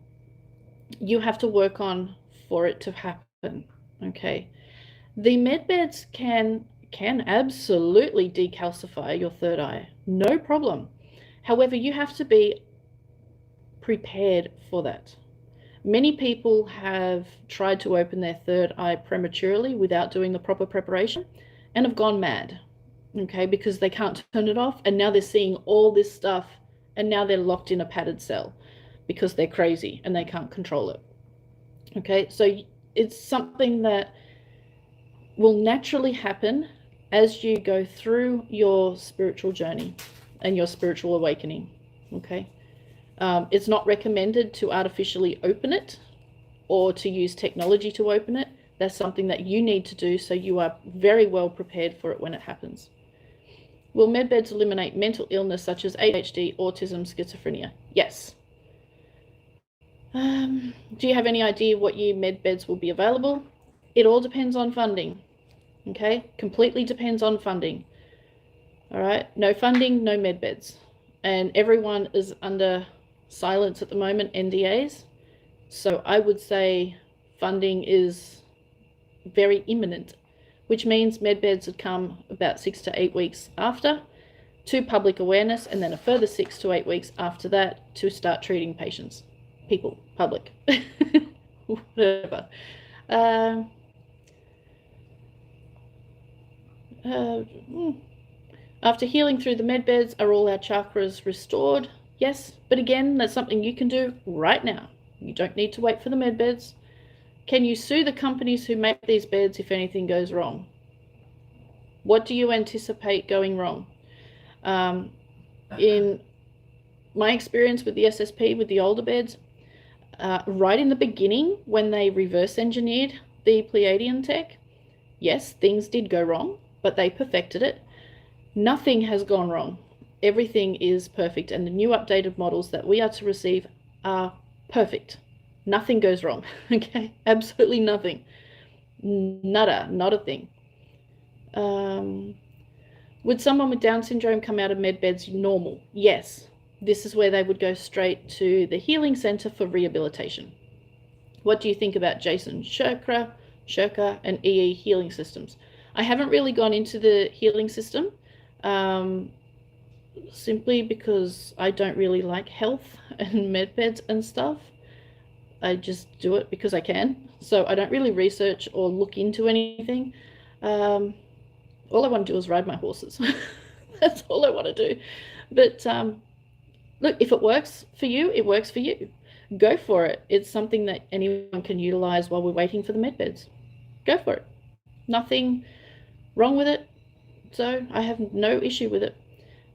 you have to work on for it to happen. Okay. The medbeds can absolutely decalcify your third eye. No problem. However, you have to be prepared for that. Many people have tried to open their third eye prematurely without doing the proper preparation and have gone mad. Okay, because they can't turn it off, and now they're seeing all this stuff, and now they're locked in a padded cell because they're crazy and they can't control it. Okay, so it's something that will naturally happen as you go through your spiritual journey and your spiritual awakening. Okay. It's not recommended to artificially open it or to use technology to open it. That's something that you need to do so you are very well prepared for it when it happens. Will medbeds eliminate mental illness such as ADHD, autism, schizophrenia? Yes. Do you have any idea what year medbeds will be available? It all depends on funding. Okay, completely depends on funding. All right, no funding, no medbeds. And everyone is under silence at the moment, NDAs. So I would say funding is very imminent, which means medbeds would come about 6 to 8 weeks after to public awareness, and then a further 6 to 8 weeks after that to start treating patients, people, public, whatever. After healing through the medbeds, are all our chakras restored? Yes, but again, that's something you can do right now. You don't need to wait for the medbeds. Can you sue the companies who make these beds if anything goes wrong? What do you anticipate going wrong? In my experience with the SSP, with the older beds, right in the beginning, when they reverse engineered the Pleiadian tech, yes, things did go wrong, but they perfected it. Nothing has gone wrong. Everything is perfect, and the new updated models that we are to receive are perfect. Nothing goes wrong. Okay, absolutely nothing. Nada, not a thing. Would someone with Down syndrome come out of medbeds normal? Yes. This is where they would go straight to the healing center for rehabilitation. What do you think about Jason Shirker and EE healing systems? I haven't really gone into the healing system, simply because I don't really like health and medbeds and stuff. I just do it because I can. So I don't really research or look into anything. All I want to do is ride my horses. That's all I want to do. But look, if it works for you, it works for you. Go for it. It's something that anyone can utilize while we're waiting for the medbeds. Go for it. Nothing wrong with it. So I have no issue with it.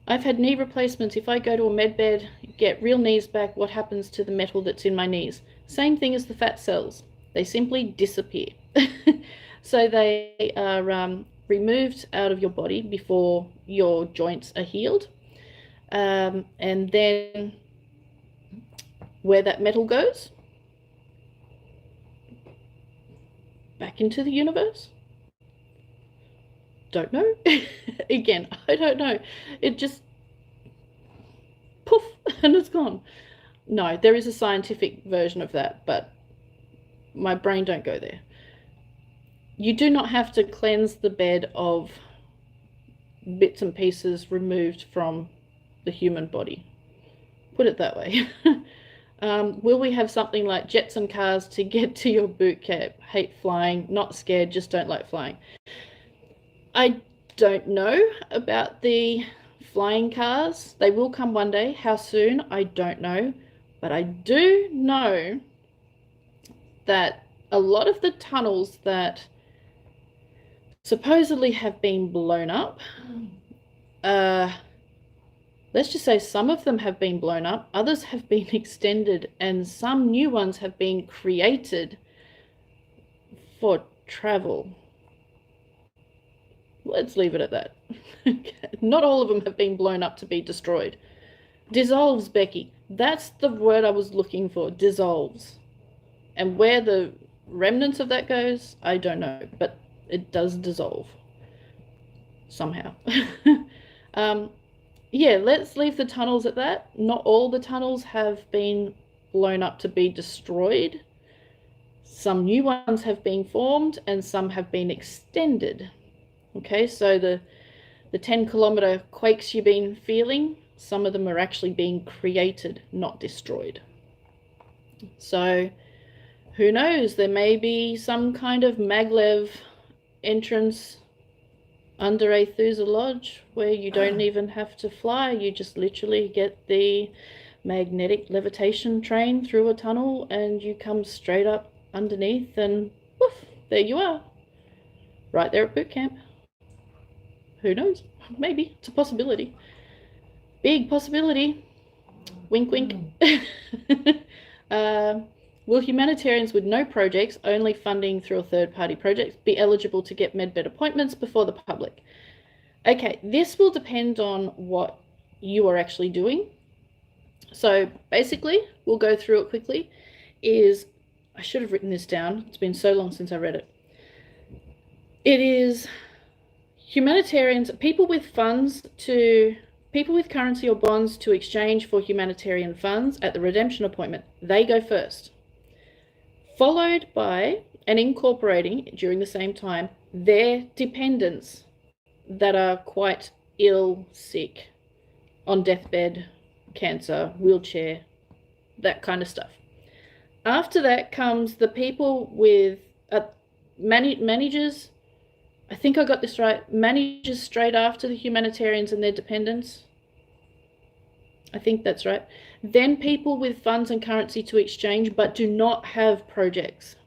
I've had knee replacements. If I go to a medbed, get real knees back, what happens to the metal that's in my knees? Same thing as the fat cells. They simply disappear. So they are removed out of your body before your joints are healed. And then where that metal goes, back into the universe. Don't know. Again, I don't know. It just poof and it's gone. No, there is a scientific version of that, but my brain don't go there. You do not have to cleanse the bed of bits and pieces removed from the human body. Put it that way. Will we have something like Jetson cars to get to your boot camp? Hate flying, not scared, just don't like flying. I don't know about the flying cars. They will come one day. How soon? I don't know. But I do know that a lot of the tunnels that supposedly have been blown up, let's just say some of them have been blown up, others have been extended, and some new ones have been created for travel. Let's leave it at that. Not all of them have been blown up to be destroyed. Dissolves, Becky. That's the word I was looking for. Dissolves. And where the remnants of that goes, I don't know. But it does dissolve. Somehow. Yeah, let's leave the tunnels at that. Not all the tunnels have been blown up to be destroyed. Some new ones have been formed and some have been extended. Okay, so the 10-kilometer quakes you've been feeling, some of them are actually being created, not destroyed. So who knows, there may be some kind of maglev entrance under Aethusa Lodge where you don't even have to fly. You just literally get the magnetic levitation train through a tunnel and you come straight up underneath and woof, there you are. right there at boot camp. Who knows? Maybe. It's a possibility. Big possibility. Wink, wink. Will humanitarians with no projects, only funding through a third-party project, be eligible to get MedBed appointments before the public? Okay, this will depend on what you are actually doing. So basically, we'll go through it quickly. I should have written this down. It's been so long since I read it. It is humanitarians, people with currency or bonds to exchange for humanitarian funds at the redemption appointment. They go first. Followed by, and incorporating during the same time, their dependents that are quite ill, sick, on deathbed, cancer, wheelchair, that kind of stuff. After that comes the people with managers. I think I got this right. Managers straight after the humanitarians and their dependents. I think that's right. Then people with funds and currency to exchange but do not have projects.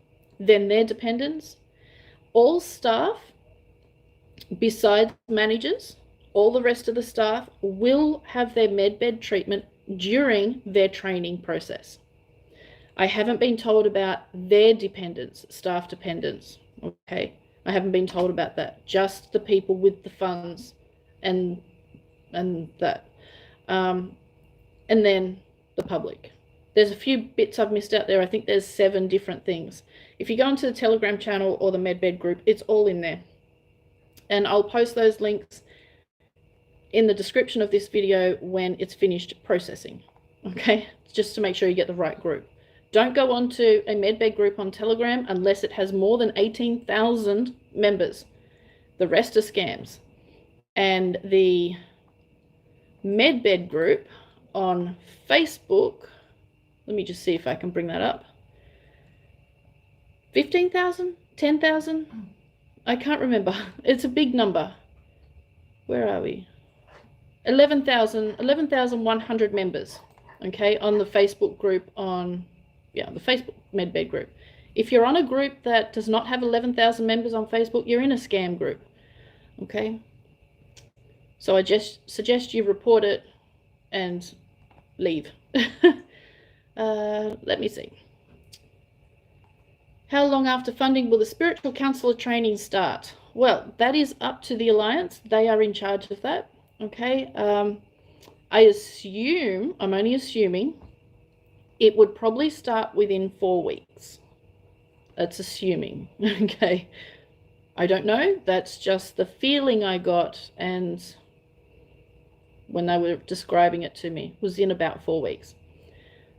Then their dependents. All staff, besides managers, all the rest of the staff will have their MedBed treatment during their training process. I haven't been told about their dependents, staff dependents, okay? I haven't been told about that. Just the people with the funds and that. And then the public. There's a few bits I've missed out there. I think there's 7 different things. If you go into the Telegram channel or the MedBed group, it's all in there. And I'll post those links in the description of this video when it's finished processing, okay? Just to make sure you get the right group. Don't go on to a MedBed group on Telegram unless it has more than 18,000 members. The rest are scams. And the MedBed group on Facebook, let me just see if I can bring that up. 15,000? 10,000? I can't remember. It's a big number. Where are we? 11,100 members, okay, on the Facebook group the Facebook MedBed group. If you're on a group that does not have 11,000 members on Facebook, you're in a scam group, okay? So I just suggest you report it and leave. Let me see. How long after funding will the spiritual counselor training start? Well, that is up to the Alliance. They are in charge of that, okay? I assume, I'm only assuming, it would probably start within 4 weeks. That's assuming, okay? I don't know. That's just the feeling I got, and when they were describing it to me, was in about 4 weeks.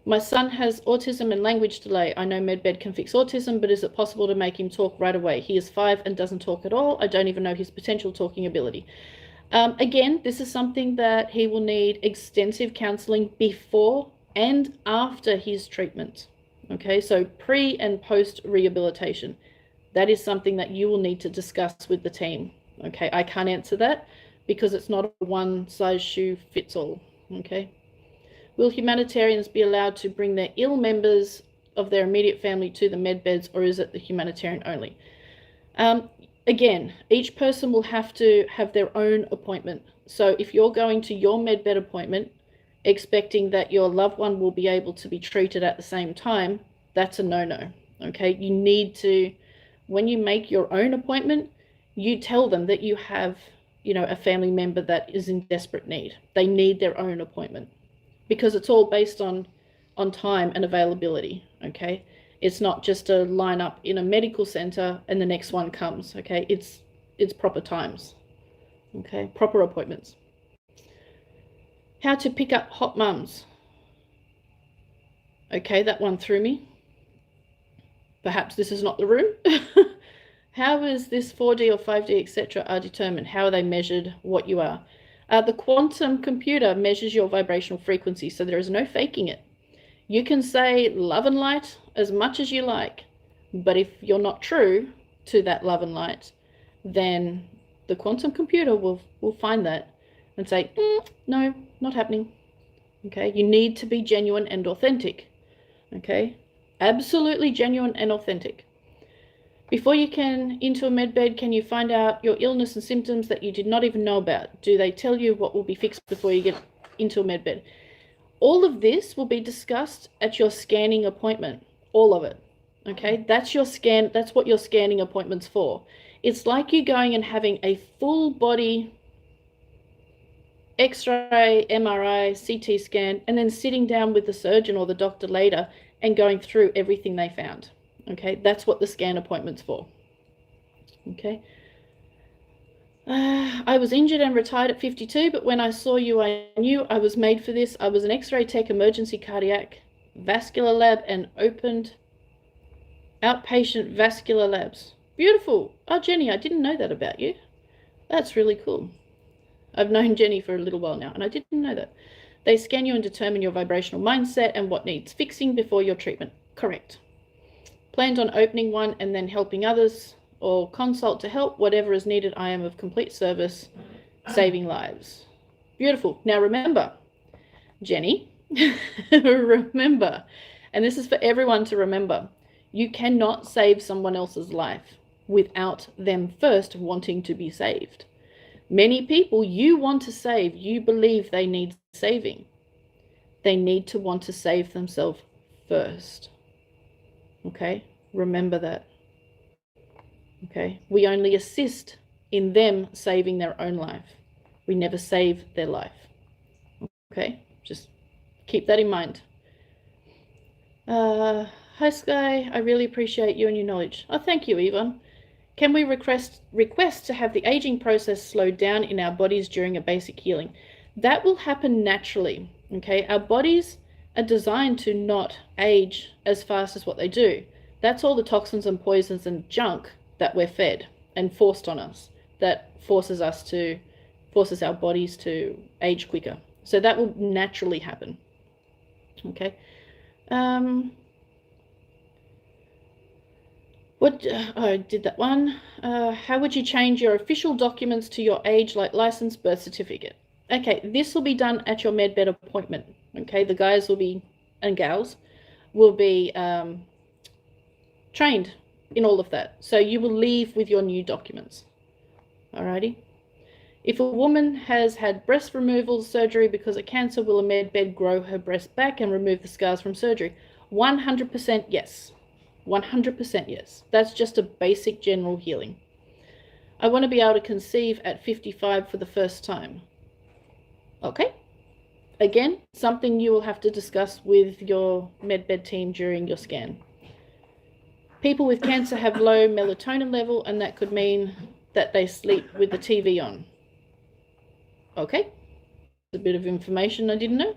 My son has autism and language delay. I know MedBed can fix autism, but is it possible to make him talk right away? He is 5 and doesn't talk at all. I don't even know his potential talking ability. Again, this is something that he will need extensive counseling before and after his treatment. Okay, so pre and post rehabilitation. That is something that you will need to discuss with the team. Okay, I can't answer that because it's not a one size shoe fits all. Okay. Will humanitarians be allowed to bring their ill members of their immediate family to the MedBeds, or is it the humanitarian only? Again, each person will have to have their own appointment. So if you're going to your MedBed appointment expecting that your loved one will be able to be treated at the same time, that's a no-no. Okay, you need to, when you make your own appointment, you tell them that you have, you know, a family member that is in desperate need. They need their own appointment, because it's all based on time and availability, okay? It's not just a line up in a medical center and the next one comes, okay? It's proper times, okay? Proper appointments. How to pick up hot mums. Okay, that one threw me. Perhaps this is not the room. How is this 4D or 5D, etc. are determined? How are they measured? What you are? The quantum computer measures your vibrational frequency, so there is no faking it. You can say love and light as much as you like, but if you're not true to that love and light, then the quantum computer will find that and say, no, not happening. Okay, you need to be genuine and authentic. Okay, absolutely genuine and authentic. Before you can into a med bed, can you find out your illness and symptoms that you did not even know about? Do they tell you what will be fixed before you get into a med bed? All of this will be discussed at your scanning appointment, all of it. Okay, that's your scan. That's what your scanning appointment's for. It's like you going and having a full body X-ray, MRI, CT scan, and then sitting down with the surgeon or the doctor later and going through everything they found. Okay, that's what the scan appointment's for. Okay. I was injured and retired at 52, but when I saw you, I knew I was made for this. I was an X-ray tech, emergency cardiac, vascular lab, and opened outpatient vascular labs. Beautiful. Oh, Jenny, I didn't know that about you. That's really cool. I've known Jenny for a little while now, and I didn't know that. They scan you and determine your vibrational mindset and what needs fixing before your treatment. Correct. Planned on opening one and then helping others, or consult to help, whatever is needed. I am of complete service, saving lives. Beautiful. Now remember, Jenny, remember, and this is for everyone to remember, you cannot save someone else's life without them first wanting to be saved. Many people you want to save, you believe they need saving. They need to want to save themselves first. Okay? Remember that. Okay? We only assist in them saving their own life. We never save their life. Okay? Just keep that in mind. Hi, Sky. I really appreciate you and your knowledge. Oh, thank you, Yvonne. Can we request to have the aging process slowed down in our bodies during a basic healing? That will happen naturally. Okay? Our bodies are designed to not age as fast as what they do. That's all the toxins and poisons and junk that we're fed and forced on us that forces our bodies to age quicker. So that will naturally happen. Okay. I did that one. How would you change your official documents to your age, like license, birth certificate? Okay, this will be done at your medbed appointment. Okay, the guys will be, and gals, will be trained in all of that. So you will leave with your new documents. Alrighty. If a woman has had breast removal surgery because of cancer, will a medbed grow her breast back and remove the scars from surgery? 100% yes. 100% yes. That's just a basic general healing. I want to be able to conceive at 55 for the first time. Okay. Again, something you will have to discuss with your medbed team during your scan. People with cancer have low melatonin level, and that could mean that they sleep with the TV on. Okay. A bit of information I didn't know.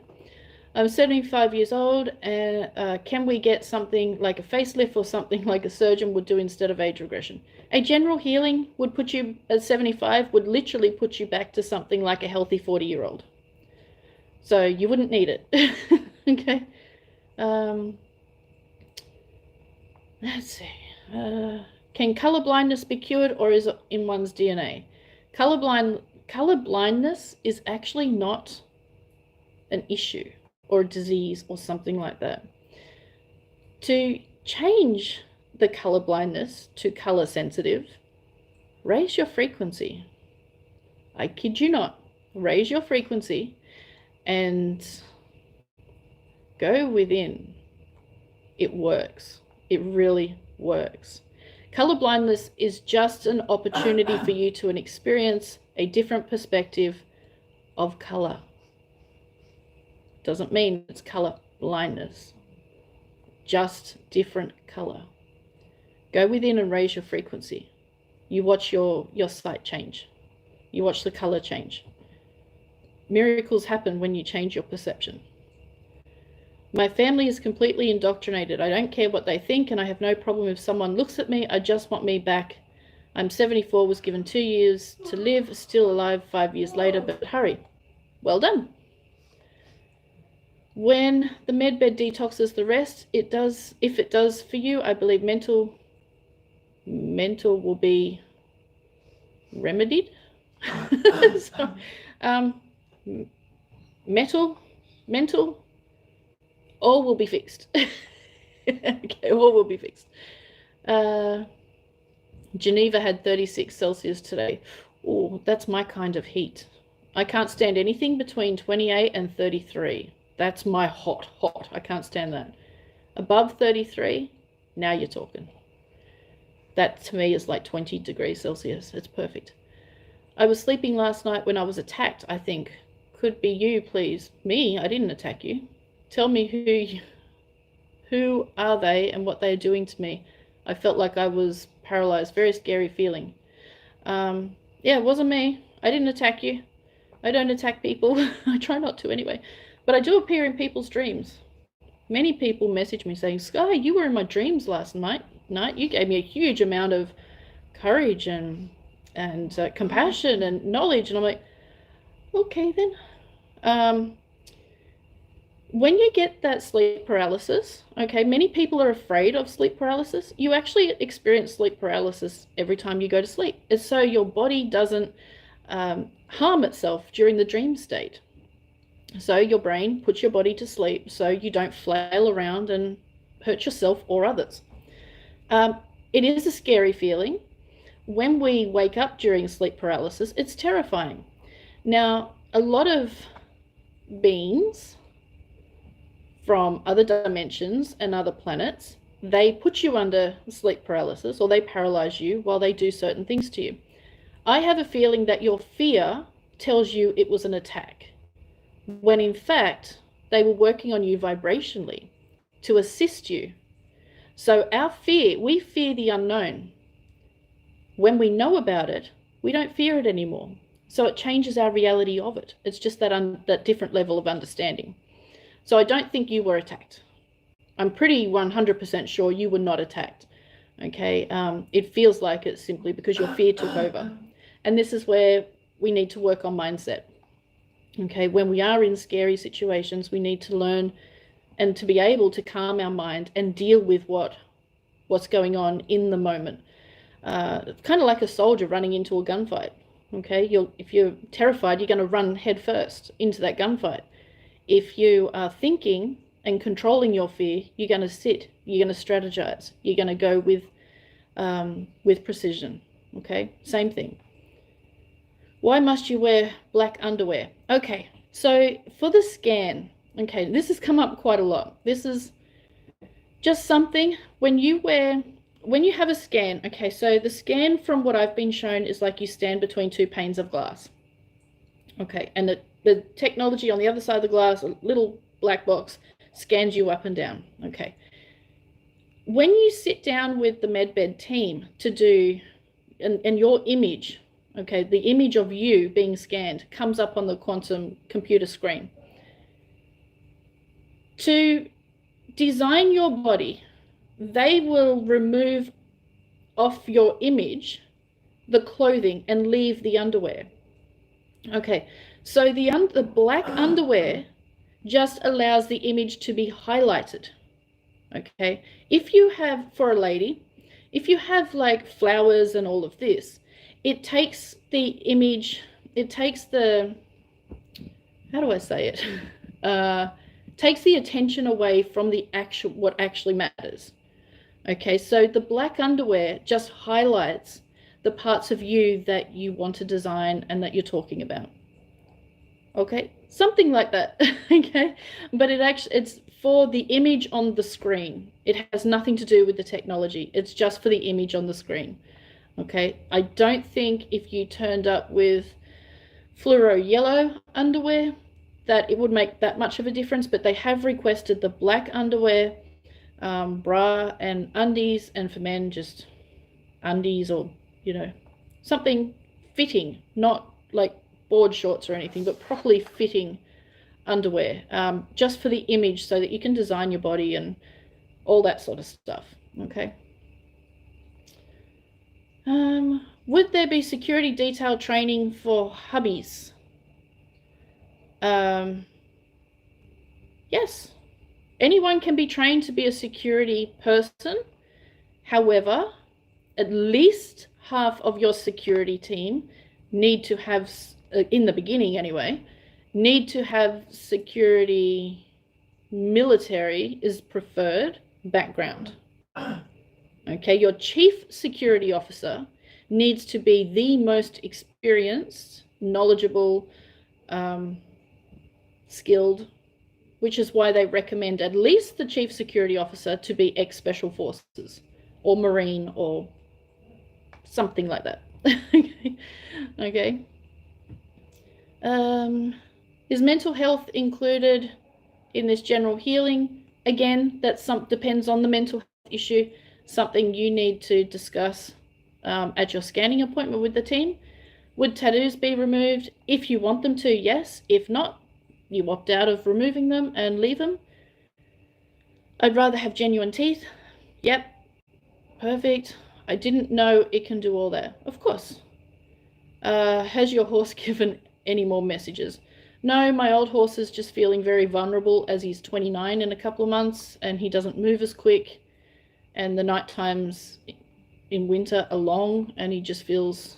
I'm 75 years old, and can we get something like a facelift or something like a surgeon would do instead of age regression? A general healing would put you at 75, would literally put you back to something like a healthy 40-year-old. So you wouldn't need it. Okay. Let's see. Can color blindness be cured, or is it in one's DNA? Color blindness is actually not an issue or a disease or something like that. To change the color blindness to color sensitive, raise your frequency. I kid you not. Raise your frequency and go within. It works. It really works. Color blindness is just an opportunity for you to experience a different perspective of color. Doesn't mean it's color blindness. Just different color. Go within and raise your frequency. You watch your sight change. You watch the color change. Miracles happen when you change your perception. My family is completely indoctrinated. I don't care what they think, and I have no problem if someone looks at me. I just want me back. I'm 74, was given 2 years to live, still alive 5 years later, but hurry. Well done. When the medbed detoxes the rest, it does, if it does for you, I believe mental will be remedied. So, mental, all will be fixed. Okay, all will be fixed. Geneva had 36 Celsius today. Oh, that's my kind of heat. I can't stand anything between 28 and 33. That's my hot. I can't stand that. Above 33, now you're talking. That to me is like 20 degrees Celsius. It's perfect. I was sleeping last night when I was attacked, I think. Could be you, please. Me? I didn't attack you. Tell me who are they and what they are doing to me. I felt like I was paralyzed. Very scary feeling. Yeah, it wasn't me. I didn't attack you. I don't attack people. I try not to anyway. But I do appear in people's dreams. Many people message me saying, Sky, you were in my dreams last night. You gave me a huge amount of courage and compassion and knowledge. And I'm like, okay then. When you get that sleep paralysis, okay, many people are afraid of sleep paralysis. You actually experience sleep paralysis every time you go to sleep. It's so your body doesn't harm itself during the dream state. So your brain puts your body to sleep so you don't flail around and hurt yourself or others. It is a scary feeling. When we wake up during sleep paralysis, it's terrifying. Now, a lot of beings from other dimensions and other planets, they put you under sleep paralysis or they paralyze you while they do certain things to you. I have a feeling that your fear tells you it was an attack, when in fact, they were working on you vibrationally to assist you. So our fear, we fear the unknown. When we know about it, we don't fear it anymore. So it changes our reality of it. It's just that different level of understanding. So I don't think you were attacked. I'm pretty 100% sure you were not attacked. Okay, it feels like it's simply because your fear took over. And this is where we need to work on mindset. Okay, when we are in scary situations, we need to learn and to be able to calm our mind and deal with what's going on in the moment. Kind of like a soldier running into a gunfight. Okay, if you're terrified, you're going to run head first into that gunfight. If you are thinking and controlling your fear, you're going to sit, you're going to strategize, you're going to go with precision. Okay, same thing. Why must you wear black underwear? Okay, so for the scan, okay, this has come up quite a lot. This is just something when you have a scan. Okay, so the scan from what I've been shown is like you stand between two panes of glass. Okay, and the technology on the other side of the glass, a little black box, scans you up and down. Okay. When you sit down with the MedBed team to do, and your image, okay, the image of you being scanned comes up on the quantum computer screen. To design your body, they will remove off your image the clothing and leave the underwear. Okay, so the black underwear just allows the image to be highlighted. Okay, if you have, for a lady, if you have like flowers and all of this, it takes the image, it takes the, how do I say it? Takes the attention away from the what actually matters. Okay, so the black underwear just highlights the parts of you that you want to design and that you're talking about. Okay, something like that. Okay, but it's for the image on the screen. It has nothing to do with the technology. It's just for the image on the screen. Okay, I don't think if you turned up with fluoro yellow underwear that it would make that much of a difference, but they have requested the black underwear, bra and undies, and for men just undies or, you know, something fitting, not like board shorts or anything, but properly fitting underwear, just for the image so that you can design your body and all that sort of stuff. Okay. Would there be security detail training for hubbies? Yes. Anyone can be trained to be a security person. However, at least half of your security team need to have, in the beginning anyway, need to have security, military is preferred background. Okay, your chief security officer needs to be the most experienced, knowledgeable, skilled, which is why they recommend at least the chief security officer to be ex-special forces or Marine or something like that. Okay. Is mental health included in this general healing? Again, that depends on the mental health issue, something you need to discuss at your scanning appointment with the team. Would tattoos be removed? If you want them to, yes. If not, you opt out of removing them and leave them. I'd rather have genuine teeth. Yep, perfect. I didn't know it can do all that. Of course. Has your horse given any more messages? No, my old horse is just feeling very vulnerable as he's 29 in a couple of months and he doesn't move as quick. And the night times in winter are long and he just feels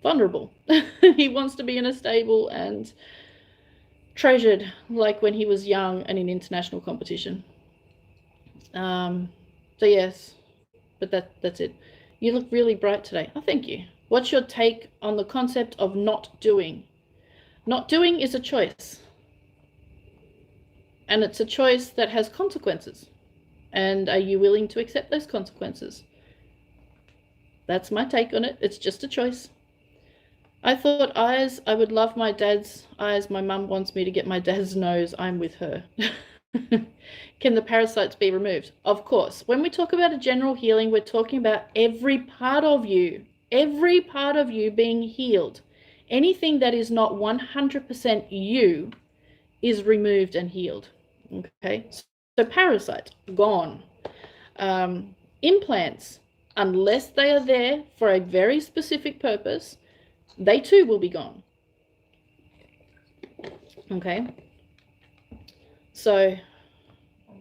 vulnerable. He wants to be in a stable and treasured like when he was young and in international competition. So yes, but that's it. You look really bright today. Oh, thank you. What's your take on the concept of not doing? Not doing is a choice. And it's a choice that has consequences. And are you willing to accept those consequences? That's my take on it. It's just a choice. I thought eyes, I would love my dad's eyes. My mum wants me to get my dad's nose. I'm with her. Can the parasites be removed? Of course. When we talk about a general healing, we're talking about every part of you being healed. Anything that is not 100% you is removed and healed. Okay, so parasites, gone. Implants, unless they are there for a very specific purpose, they too will be gone. Okay, so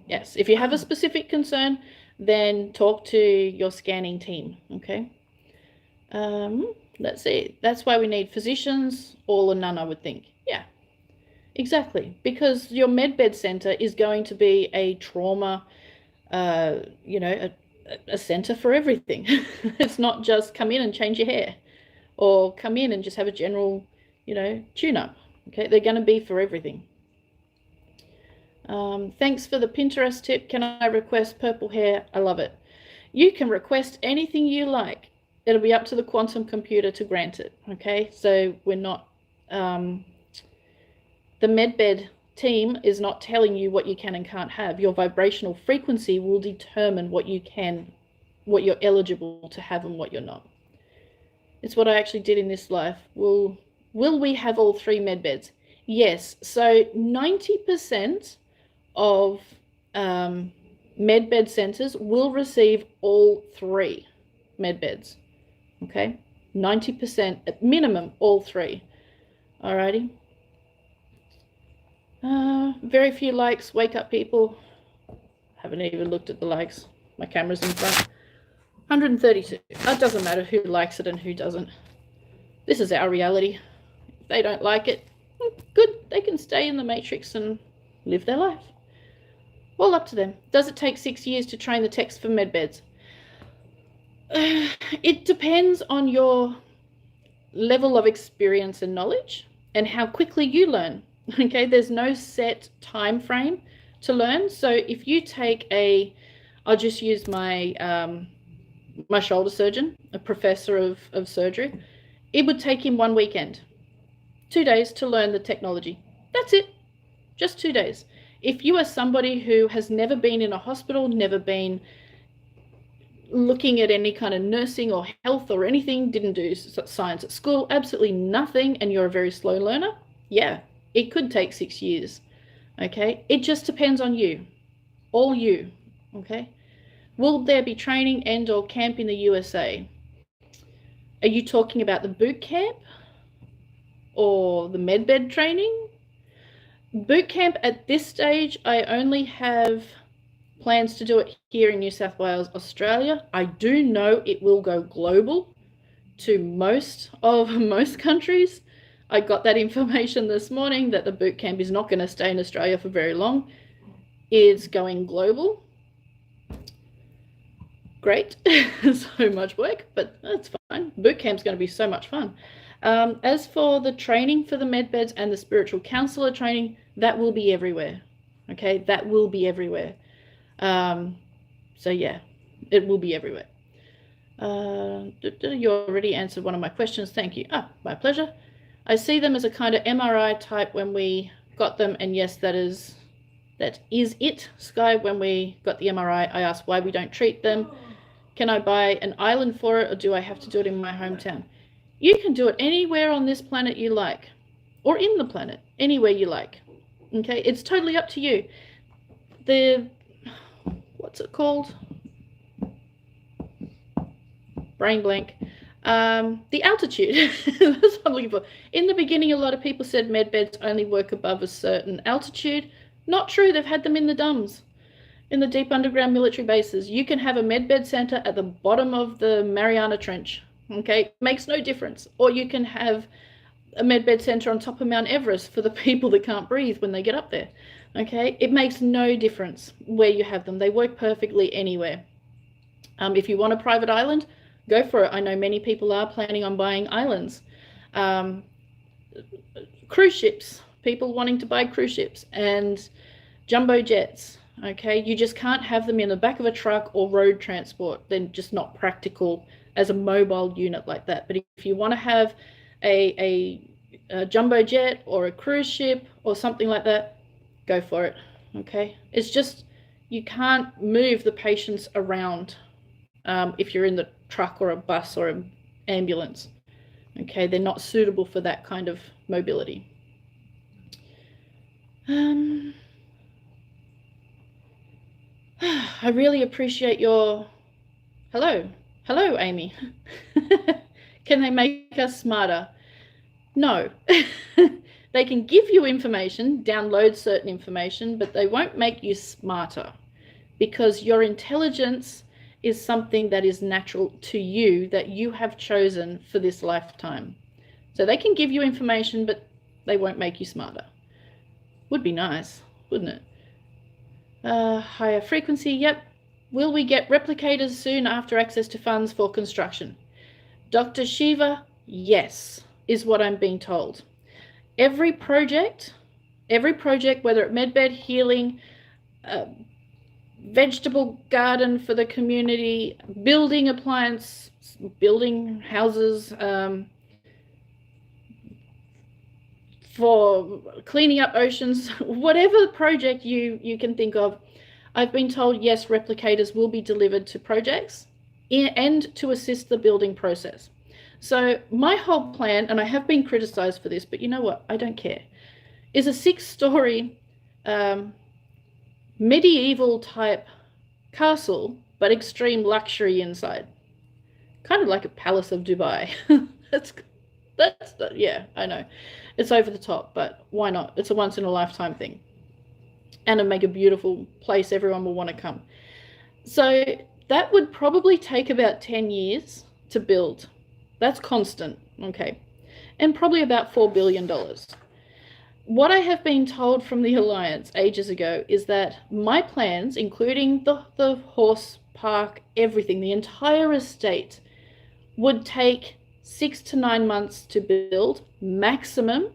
yes, if you have a specific concern, then talk to your scanning team. Okay, let's see. That's why we need physicians, all or none, I would think. Yeah, exactly. Because your medbed center is going to be a trauma, you know, a center for everything. It's not just come in and change your hair or come in and just have a general, you know, tune-up. Okay, they're going to be for everything. Thanks for the Pinterest tip. Can I request purple hair? I love it. You can request anything you like. It'll be up to the quantum computer to grant it. Okay, so we're not, the medbed team is not telling you what you can and can't have. Your vibrational frequency will determine what you can, what you're eligible to have and what you're not. It's what I actually did in this life. Will we have all 3 medbeds? Yes. So 90% of medbed centers will receive all 3 medbeds. Okay, 90% at minimum, all 3. Alrighty. Very few likes. Wake up, people. Haven't even looked at the likes. My camera's in front. 132. It doesn't matter who likes it and who doesn't. This is our reality. If they don't like it, good. They can stay in the matrix and live their life. All up to them. Does it take 6 years to train the techs for medbeds? It depends on your level of experience and knowledge and how quickly you learn. Okay, there's no set time frame to learn. So if you take I'll just use my my shoulder surgeon, a professor of surgery. It would take him 1 weekend, 2 days to learn the technology. That's it, just 2 days. If you are somebody who has never been in a hospital, never been looking at any kind of nursing or health or anything, didn't do science at school, absolutely nothing, and you're a very slow learner, yeah, it could take 6 years. Okay, it just depends on you, all you. Okay, will there be training and or camp in the USA? Are you talking about the boot camp or the medbed training? Boot camp at this stage, I only have plans to do it here in New South Wales, Australia. I do know it will go global to most countries. I got that information this morning that the boot camp is not going to stay in Australia for very long. It's going global. great. So much work, but that's fine. Boot camp's going to be so much fun. As for the training for the med beds and the spiritual counselor training, that will be everywhere. Okay, that will be everywhere. So yeah, it will be everywhere. You already answered one of my questions. Thank you. My pleasure. I see them as a kind of MRI type when we got them, and yes, that is it, Sky. When we got the MRI, I asked why we don't treat them. Can I buy an island for it, or do I have to do it in my hometown? You can do it anywhere on this planet you like, or in the planet, anywhere you like. Okay, it's totally up to you. What's it called? Brain blank. The altitude. That's what I'm looking for. In the beginning, a lot of people said med beds only work above a certain altitude. Not true. They've had them in the DUMBs, in the deep underground military bases. You can have a med bed center at the bottom of the Mariana Trench. Okay, makes no difference. Or you can have a med bed center on top of Mount Everest for the people that can't breathe when they get up there. Okay, it makes no difference where you have them. They work perfectly anywhere. If you want a private island, go for it. I know many people are planning on buying islands. Cruise ships, people wanting to buy cruise ships and jumbo jets. Okay, you just can't have them in the back of a truck or road transport. They're just not practical as a mobile unit like that. But if you want to have a jumbo jet or a cruise ship or something like that, go for it. Okay, it's just you can't move the patients around if you're in the truck or a bus or an ambulance. Okay, they're not suitable for that kind of mobility. I really appreciate your hello, Amy. Can they make us smarter? No. They can give you information, download certain information, but they won't make you smarter, because your intelligence is something that is natural to you, that you have chosen for this lifetime. So they can give you information, but they won't make you smarter. Would be nice, wouldn't it? Higher frequency, yep. Will we get replicators soon after access to funds for construction? Dr. Shiva, yes, is what I'm being told. Every project, whether it's medbed, healing, vegetable garden for the community, building appliance, building houses, for cleaning up oceans, whatever project you can think of, I've been told, yes, replicators will be delivered to projects and to assist the building process. So my whole plan, and I have been criticized for this, but you know what? I don't care, is a 6-story medieval type castle, but extreme luxury inside. Kind of like a Palace of Dubai. Yeah, I know. It's over the top, but why not? It's a once in a lifetime thing. And it'll make a beautiful place everyone will want to come. So that would probably take about 10 years to build. That's constant, okay? And probably about $4 billion. What I have been told from the Alliance ages ago is that my plans, including the horse park, everything, the entire estate, would take 6 to 9 months to build maximum,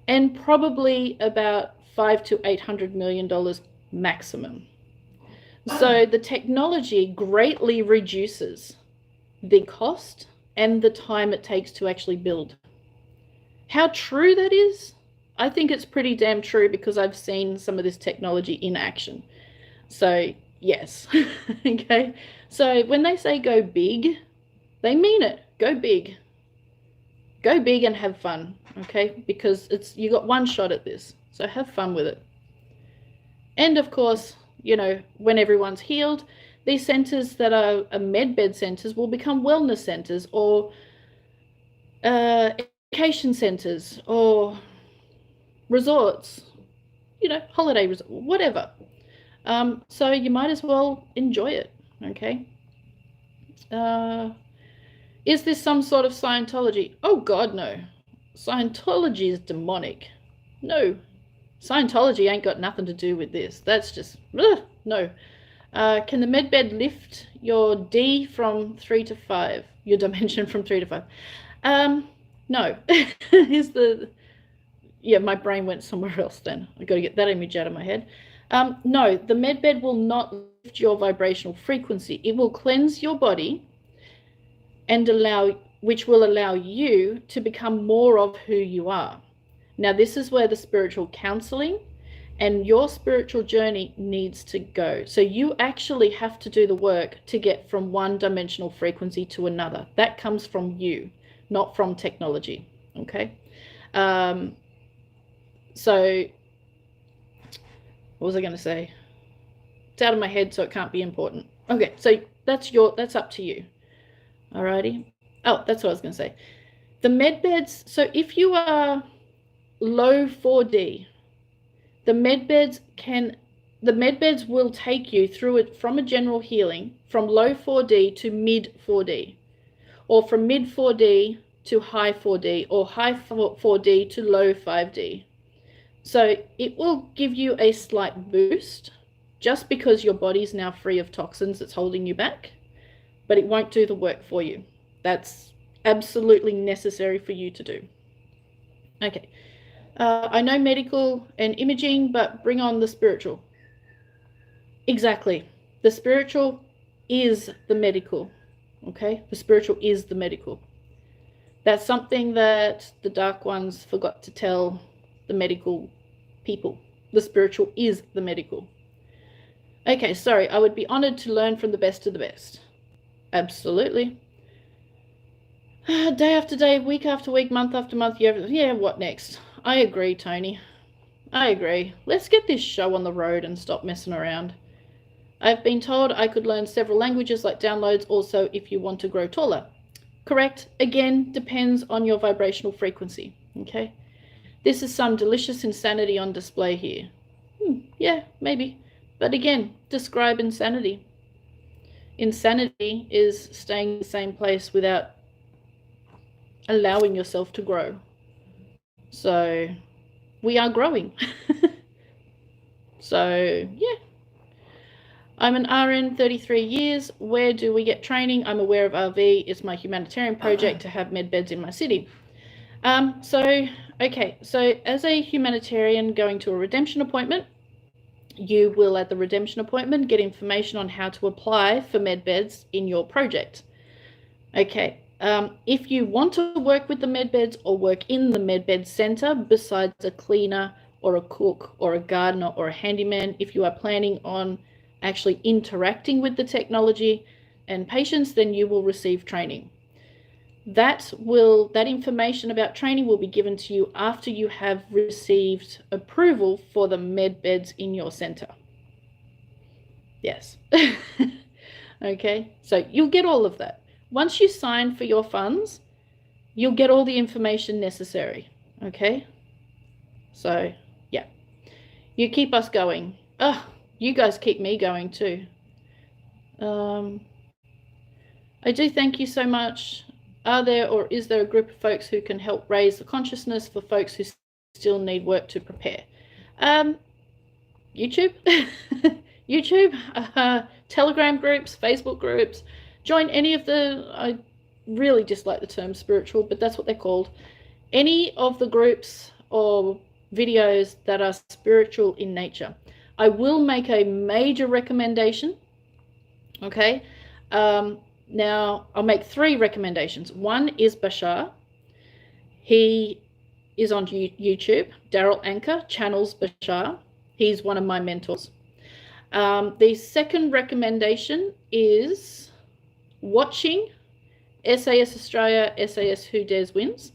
and probably about $500 to $800 million maximum. So the technology greatly reduces the cost and the time it takes to actually build. How true that is? I think it's pretty damn true, because I've seen some of this technology in action. So yes. Okay, so when they say go big, they mean it. Go big. Go big and have fun, okay? Because you got one shot at this, so have fun with it. And of course, you know, when everyone's healed, these centers that are medbed centers will become wellness centers, or education centers, or resorts, you know, holiday resort, whatever. So you might as well enjoy it, okay? Is this some sort of Scientology? Oh God, no. Scientology is demonic. No, Scientology ain't got nothing to do with this. That's just, no. Can the med bed lift your D from 3 to 5? Your dimension from 3 to 5? No. Is the... Yeah, my brain went somewhere else then. I've got to get that image out of my head. No, the med bed will not lift your vibrational frequency. It will cleanse your body and which will allow you to become more of who you are. Now, this is where the spiritual counseling and your spiritual journey needs to go. So you actually have to do the work to get from one dimensional frequency to another. That comes from you, not from technology. Okay. So what was I going to say? It's out of my head, so it can't be important. Okay, so that's up to you. Alrighty. Oh, that's what I was going to say. The med beds. So if you are low 4D, the med beds will take you through it from a general healing from low 4D to mid 4D, or from mid 4D to high 4D, or high 4D to low 5D. So it will give you a slight boost just because your body's now free of toxins that's holding you back, but it won't do the work for you. That's absolutely necessary for you to do. Okay. I know medical and imaging, but bring on the spiritual. Exactly. The spiritual is the medical. Okay? The spiritual is the medical. That's something that the Dark Ones forgot to tell the medical people. The spiritual is the medical. Okay, sorry. I would be honored to learn from the best of the best. Absolutely. Day after day, week after week, month after month, year after... Yeah, what next? I agree, Tony. I agree. Let's get this show on the road and stop messing around. I've been told I could learn several languages like downloads also if you want to grow taller. Correct. Again, depends on your vibrational frequency. Okay. This is some delicious insanity on display here. Yeah, maybe. But again, describe insanity. Insanity is staying in the same place without allowing yourself to grow. So we are growing. So yeah. I'm an RN, 33 years. Where do we get training? I'm aware of RV. It's my humanitarian project to have med beds in my city. Okay, so as a humanitarian going to a redemption appointment, you will at the redemption appointment get information on how to apply for med beds in your project. Okay, if you want to work with the med beds or work in the med bed center besides a cleaner or a cook or a gardener or a handyman, if you are planning on actually interacting with the technology and patients, then you will receive training. That information about training will be given to you after you have received approval for the med beds in your center. Yes. Okay, so you'll get all of that. Once you sign for your funds, you'll get all the information necessary. Okay, so yeah, you keep us going. You guys keep me going too. I do thank you so much. Are there or is there a group of folks who can help raise the consciousness for folks who still need work to prepare? YouTube, YouTube, Telegram groups, Facebook groups. Join any of the, I really dislike the term spiritual, but that's what they're called. Any of the groups or videos that are spiritual in nature. I will make a major recommendation. Okay. Now, I'll make 3 recommendations. One is Bashar. He is on YouTube. Daryl Anchor channels Bashar. He's one of my mentors. The second recommendation is watching SAS Australia, SAS Who Dares Wins.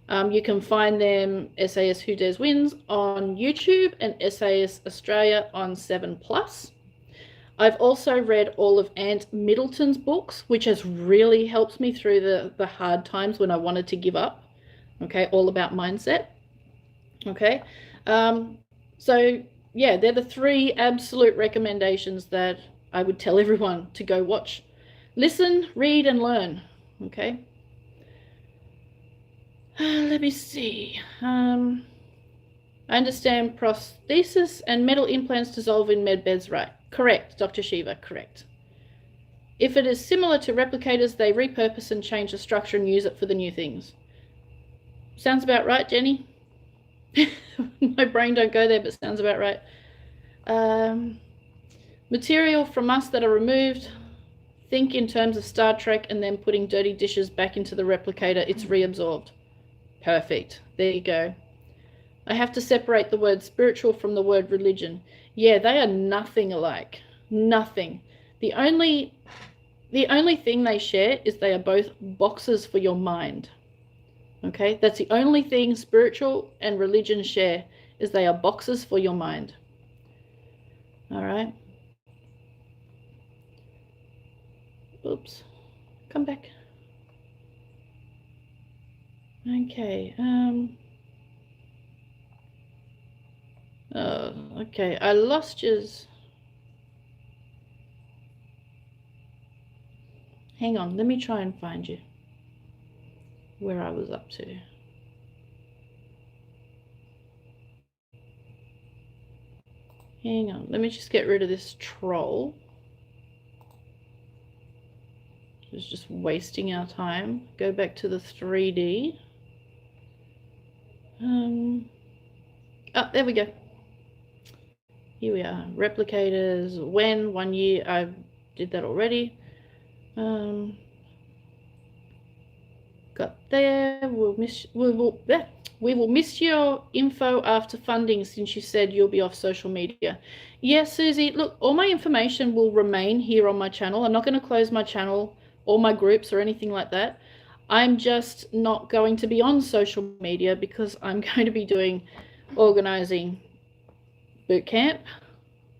You can find them SAS Who Dares Wins on YouTube and SAS Australia on 7+. I've also read all of Ant Middleton's books, which has really helped me through the hard times when I wanted to give up. Okay, all about mindset. Okay, so yeah, they're the 3 absolute recommendations that I would tell everyone to go watch. Listen, read, and learn. Okay. Let me see. I understand prosthesis and metal implants dissolve in medbeds, right? Correct, Dr. Shiva, correct. If it is similar to replicators, they repurpose and change the structure and use it for the new things. Sounds about right, Jenny? My brain don't go there, but sounds about right. Material from us that are removed. Think in terms of Star Trek and then putting dirty dishes back into the replicator. It's reabsorbed. Perfect. There you go. I have to separate the word spiritual from the word religion. Yeah, they are nothing alike. Nothing. The only thing they share is they are both boxes for your mind. Okay, that's the only thing spiritual and religion share, is they are boxes for your mind. All right. Oops. Come back. Okay. Okay, I lost yours. Hang on, let me try and find you. Where I was up to. Hang on, let me just get rid of this troll. It's just wasting our time. Go back to the 3D. Oh, there we go. Here we are. Replicators. When? 1 year. I did that already. Got there. We will miss your info after funding, since you said you'll be off social media. Yes, Susie. Look, all my information will remain here on my channel. I'm not going to close my channel or my groups or anything like that. I'm just not going to be on social media because I'm going to be organizing boot camp,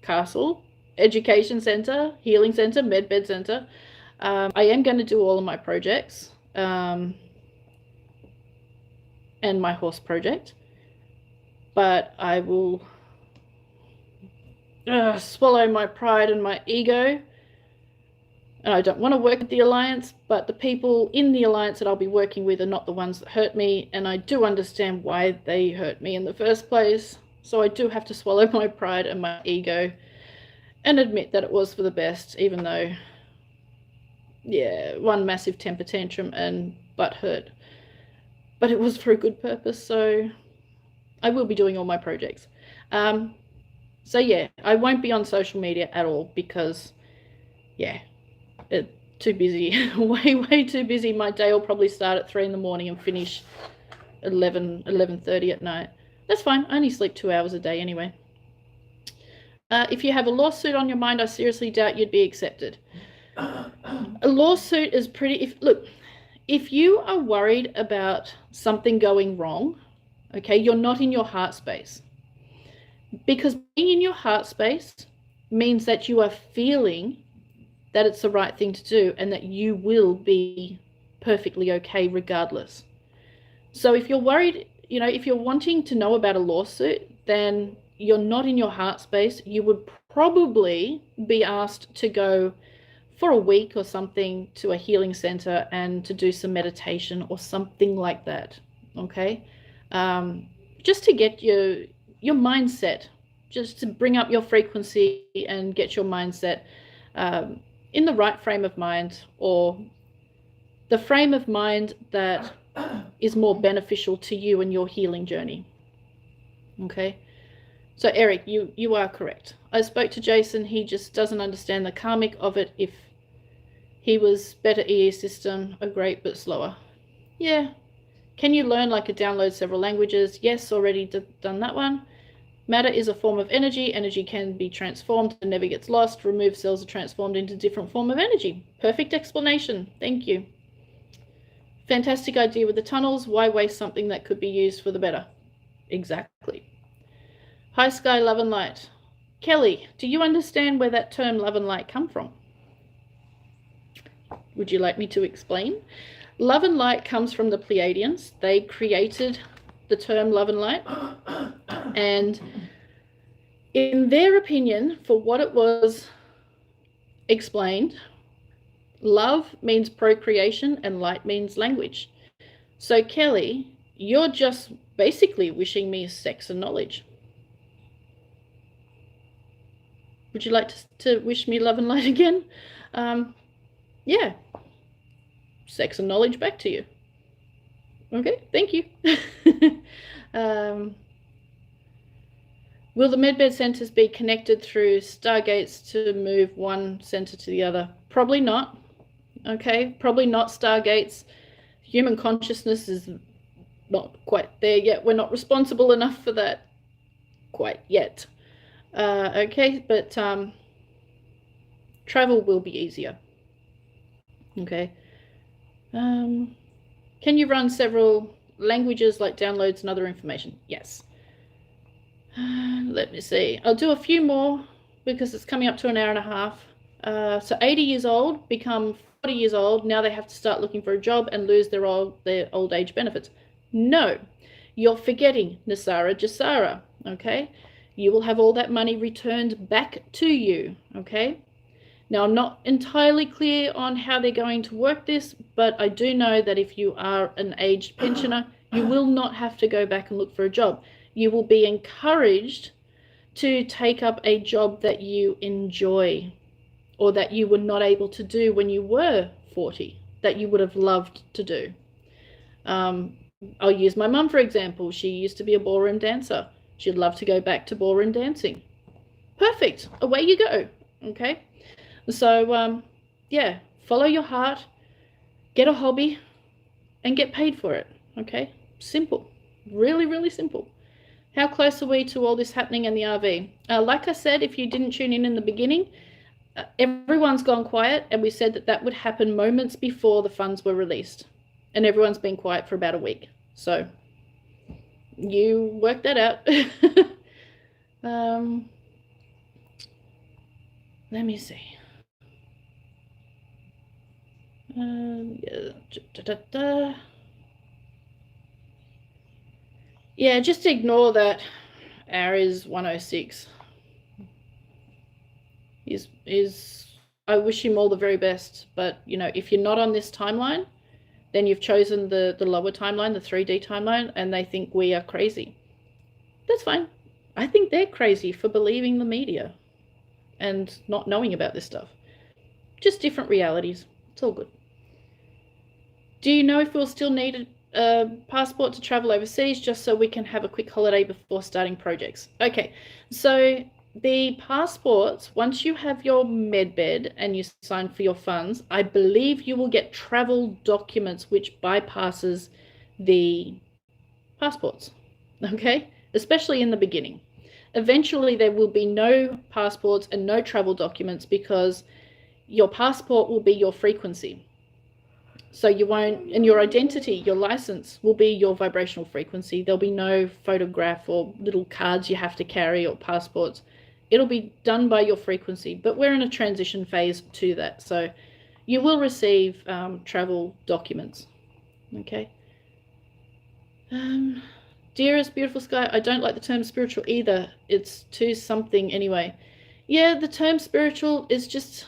castle, education center, healing center, medbed center. I am going to do all of my projects and my horse project, but I will swallow my pride and my ego. And I don't want to work with the Alliance, but the people in the Alliance that I'll be working with are not the ones that hurt me, and I do understand why they hurt me in the first place. So I do have to swallow my pride and my ego and admit that it was for the best, even though, yeah, one massive temper tantrum and butt hurt. But it was for a good purpose, so I will be doing all my projects. So yeah, I won't be on social media at all because, yeah, too busy. way too busy. My day will probably start at 3 in the morning and finish 11:30 at night. That's fine. I only sleep 2 hours a day anyway. If you have a lawsuit on your mind, I seriously doubt you'd be accepted. A lawsuit is pretty... If you are worried about something going wrong, okay, you're not in your heart space. Because being in your heart space means that you are feeling that it's the right thing to do and that you will be perfectly okay regardless. So if you're worried, if you're wanting to know about a lawsuit, then you're not in your heart space. You would probably be asked to go for a week or something to a healing center and to do some meditation or something like that, okay? Just to get your mindset, just to bring up your frequency and get your mindset in the right frame of mind, or the frame of mind that is more beneficial to you and your healing journey. Okay, so Eric, you are correct. I spoke to Jason. He just doesn't understand the karmic of it. If he was better EE system, a great but slower. Yeah. Can you learn like a download several languages? Yes, already done that one. Matter is a form of energy. Energy can be transformed and never gets lost. Removed cells are transformed into a different form of energy. Perfect explanation. Thank you. Fantastic idea with the tunnels. Why waste something that could be used for the better? Exactly. Hi, Sky, love and light. Kelly, do you understand where that term love and light come from? Would you like me to explain? Love and light comes from the Pleiadians. They created the term love and light. And in their opinion, for what it was explained, love means procreation and light means language. So Kelly, you're just basically wishing me sex and knowledge. Would you like to wish me love and light again? Yeah. Sex and knowledge back to you. Okay, thank you. Will the medbed centers be connected through stargates to move one center to the other? Probably not. Okay, probably not stargates. Human consciousness is not quite there yet. We're not responsible enough for that quite yet. Okay, but travel will be easier. Okay. Can you run several languages like downloads and other information? Yes. Let me see. I'll do a few more because it's coming up to an hour and a half. So 80 years old become 40 years old. Now they have to start looking for a job and lose their old age benefits. No, you're forgetting Nasara Jasara. Okay, you will have all that money returned back to you. Okay. Now, I'm not entirely clear on how they're going to work this, but I do know that if you are an aged pensioner, you will not have to go back and look for a job. You will be encouraged to take up a job that you enjoy or that you were not able to do when you were 40, that you would have loved to do. I'll use my mum, for example. She used to be a ballroom dancer. She'd love to go back to ballroom dancing. Perfect. Away you go. Okay. So, yeah, follow your heart, get a hobby, and get paid for it, okay? Simple. Really, really simple. How close are we to all this happening in the RV? Like I said, if you didn't tune in the beginning, everyone's gone quiet, and we said that that would happen moments before the funds were released. And everyone's been quiet for about a week. So, you work that out. Let me see. Yeah, just ignore that Aries 106. I wish him all the very best, but you know, if you're not on this timeline, then you've chosen the lower timeline, the 3D timeline, and they think we are crazy. That's fine. I think they're crazy for believing the media and not knowing about this stuff. Just different realities. It's all good. Do you know if we'll still need a passport to travel overseas just so we can have a quick holiday before starting projects? Okay, so the passports, once you have your medbed and you sign for your funds, I believe you will get travel documents which bypasses the passports, okay? Especially in the beginning. Eventually, there will be no passports and no travel documents because your passport will be your frequency. So you won't, and your identity, your license will be your vibrational frequency. There'll be no photograph or little cards you have to carry or passports. It'll be done by your frequency, but we're in a transition phase to that. So you will receive travel documents. Okay. Dearest beautiful sky, I don't like the term spiritual either. It's too something anyway. Yeah, the term spiritual is just,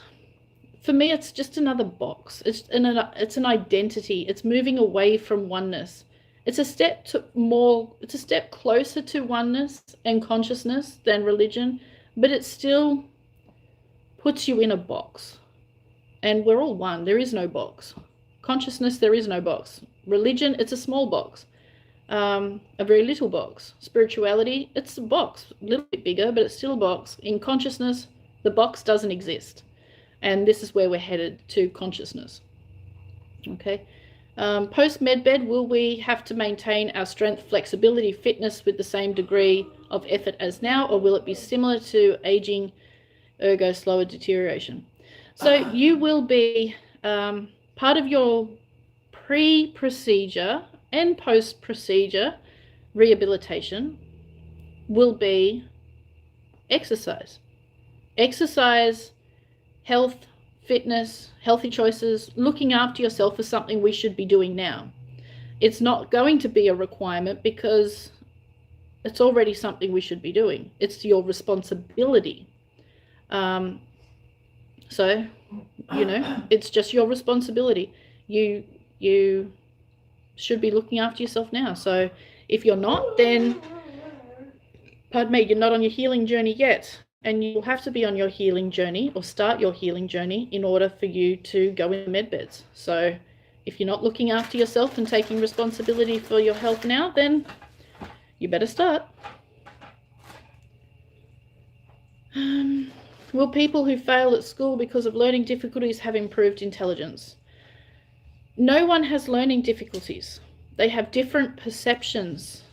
for me, it's just another box. It's an identity. It's moving away from oneness. It's a step closer to oneness and consciousness than religion, but it still puts you in a box. And we're all one. There is no box. Consciousness, there is no box. Religion, it's a small box. A very little box. Spirituality, it's a box. A little bit bigger, but it's still a box. In consciousness, the box doesn't exist. And this is where we're headed, to consciousness. Okay. Post medbed, will we have to maintain our strength, flexibility, fitness with the same degree of effort as now, or will it be similar to aging, ergo slower deterioration? So you will be, part of your pre-procedure and post-procedure rehabilitation will be exercise. Exercise, health, fitness, healthy choices, looking after yourself is something we should be doing now. It's not going to be a requirement because it's already something we should be doing. It's your responsibility. So, you know, it's just your responsibility. You should be looking after yourself now. So if you're not, then, pardon me, you're not on your healing journey yet. And you'll have to be on your healing journey or start your healing journey in order for you to go in med beds. So if you're not looking after yourself and taking responsibility for your health now, then you better start. Will people who fail at school because of learning difficulties have improved intelligence? No one has learning difficulties. They have different perceptions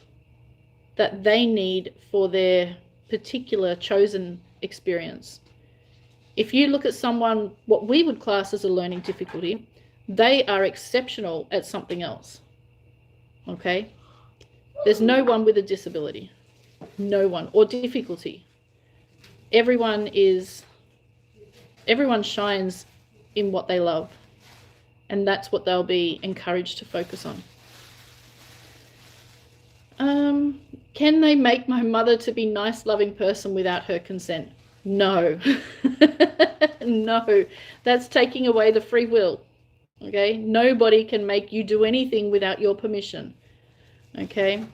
that they need for their particular chosen experience. If you look at someone, what we would class as a learning difficulty, they are exceptional at something else. Okay? There's no one with a disability. No one. Or difficulty. Everyone shines in what they love. And that's what they'll be encouraged to focus on. Can they make my mother to be a nice, loving person without her consent? No. No. That's taking away the free will. Okay? Nobody can make you do anything without your permission. Okay?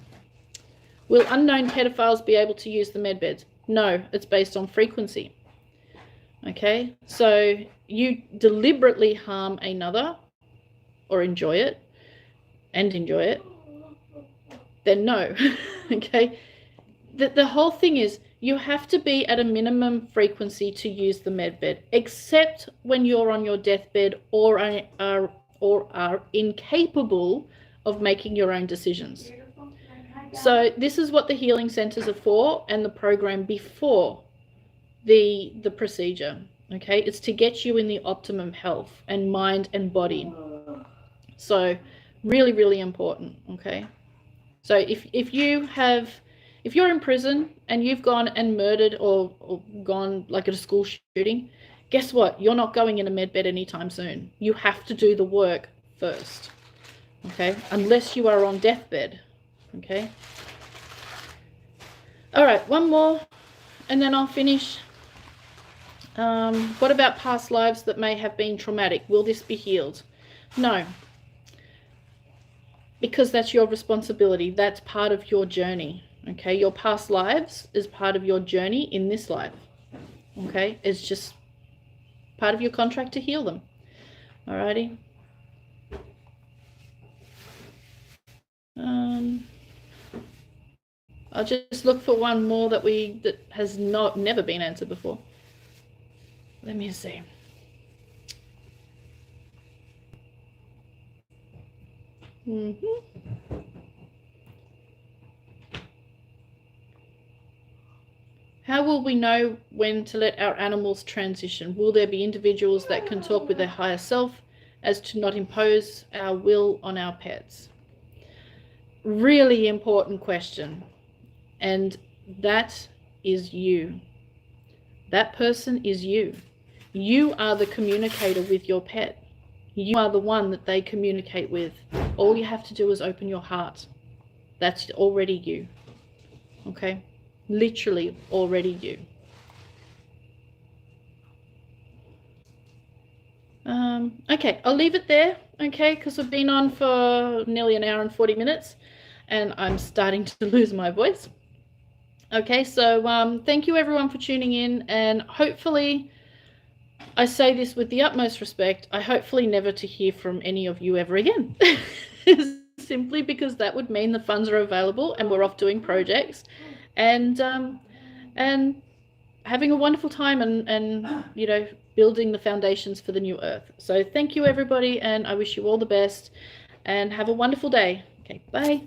Will unknown pedophiles be able to use the med beds? No. It's based on frequency. Okay? So you deliberately harm another or enjoy it, then no. Okay? The whole thing is you have to be at a minimum frequency to use the med bed, except when you're on your deathbed or are incapable of making your own decisions. So this is what the healing centers are for, and the program before the procedure. Okay? It's to get you in the optimum health and mind and body. So really, really important. Okay? So if you're in prison and you've gone and murdered or gone like at a school shooting, guess what? You're not going in a med bed anytime soon. You have to do the work first. Okay? Unless you are on deathbed. Okay? All right, one more and then I'll finish. What about past lives that may have been traumatic? Will this be healed? No. Because that's your responsibility. That's part of your journey. Okay? Your past lives is part of your journey in this life. Okay? It's just part of your contract to heal them. Alrighty? I'll just look for one more that has never been answered before. Let me see. How will we know when to let our animals transition? Will there be individuals that can talk with their higher self as to not impose our will on our pets? Really important question. And that is you. That person is you. You are the communicator with your pet. You are the one that they communicate with. All you have to do is open your heart. That's already you. Okay? Literally already you. Okay, I'll leave it there, okay, because we've been on for nearly an hour and 40 minutes and I'm starting to lose my voice. Okay, so thank you everyone for tuning in, and hopefully, I say this with the utmost respect, I hopefully never to hear from any of you ever again. Simply because that would mean the funds are available and we're off doing projects and having a wonderful time and you know, building the foundations for the new earth. So thank you everybody, and I wish you all the best and have a wonderful day. Okay, bye.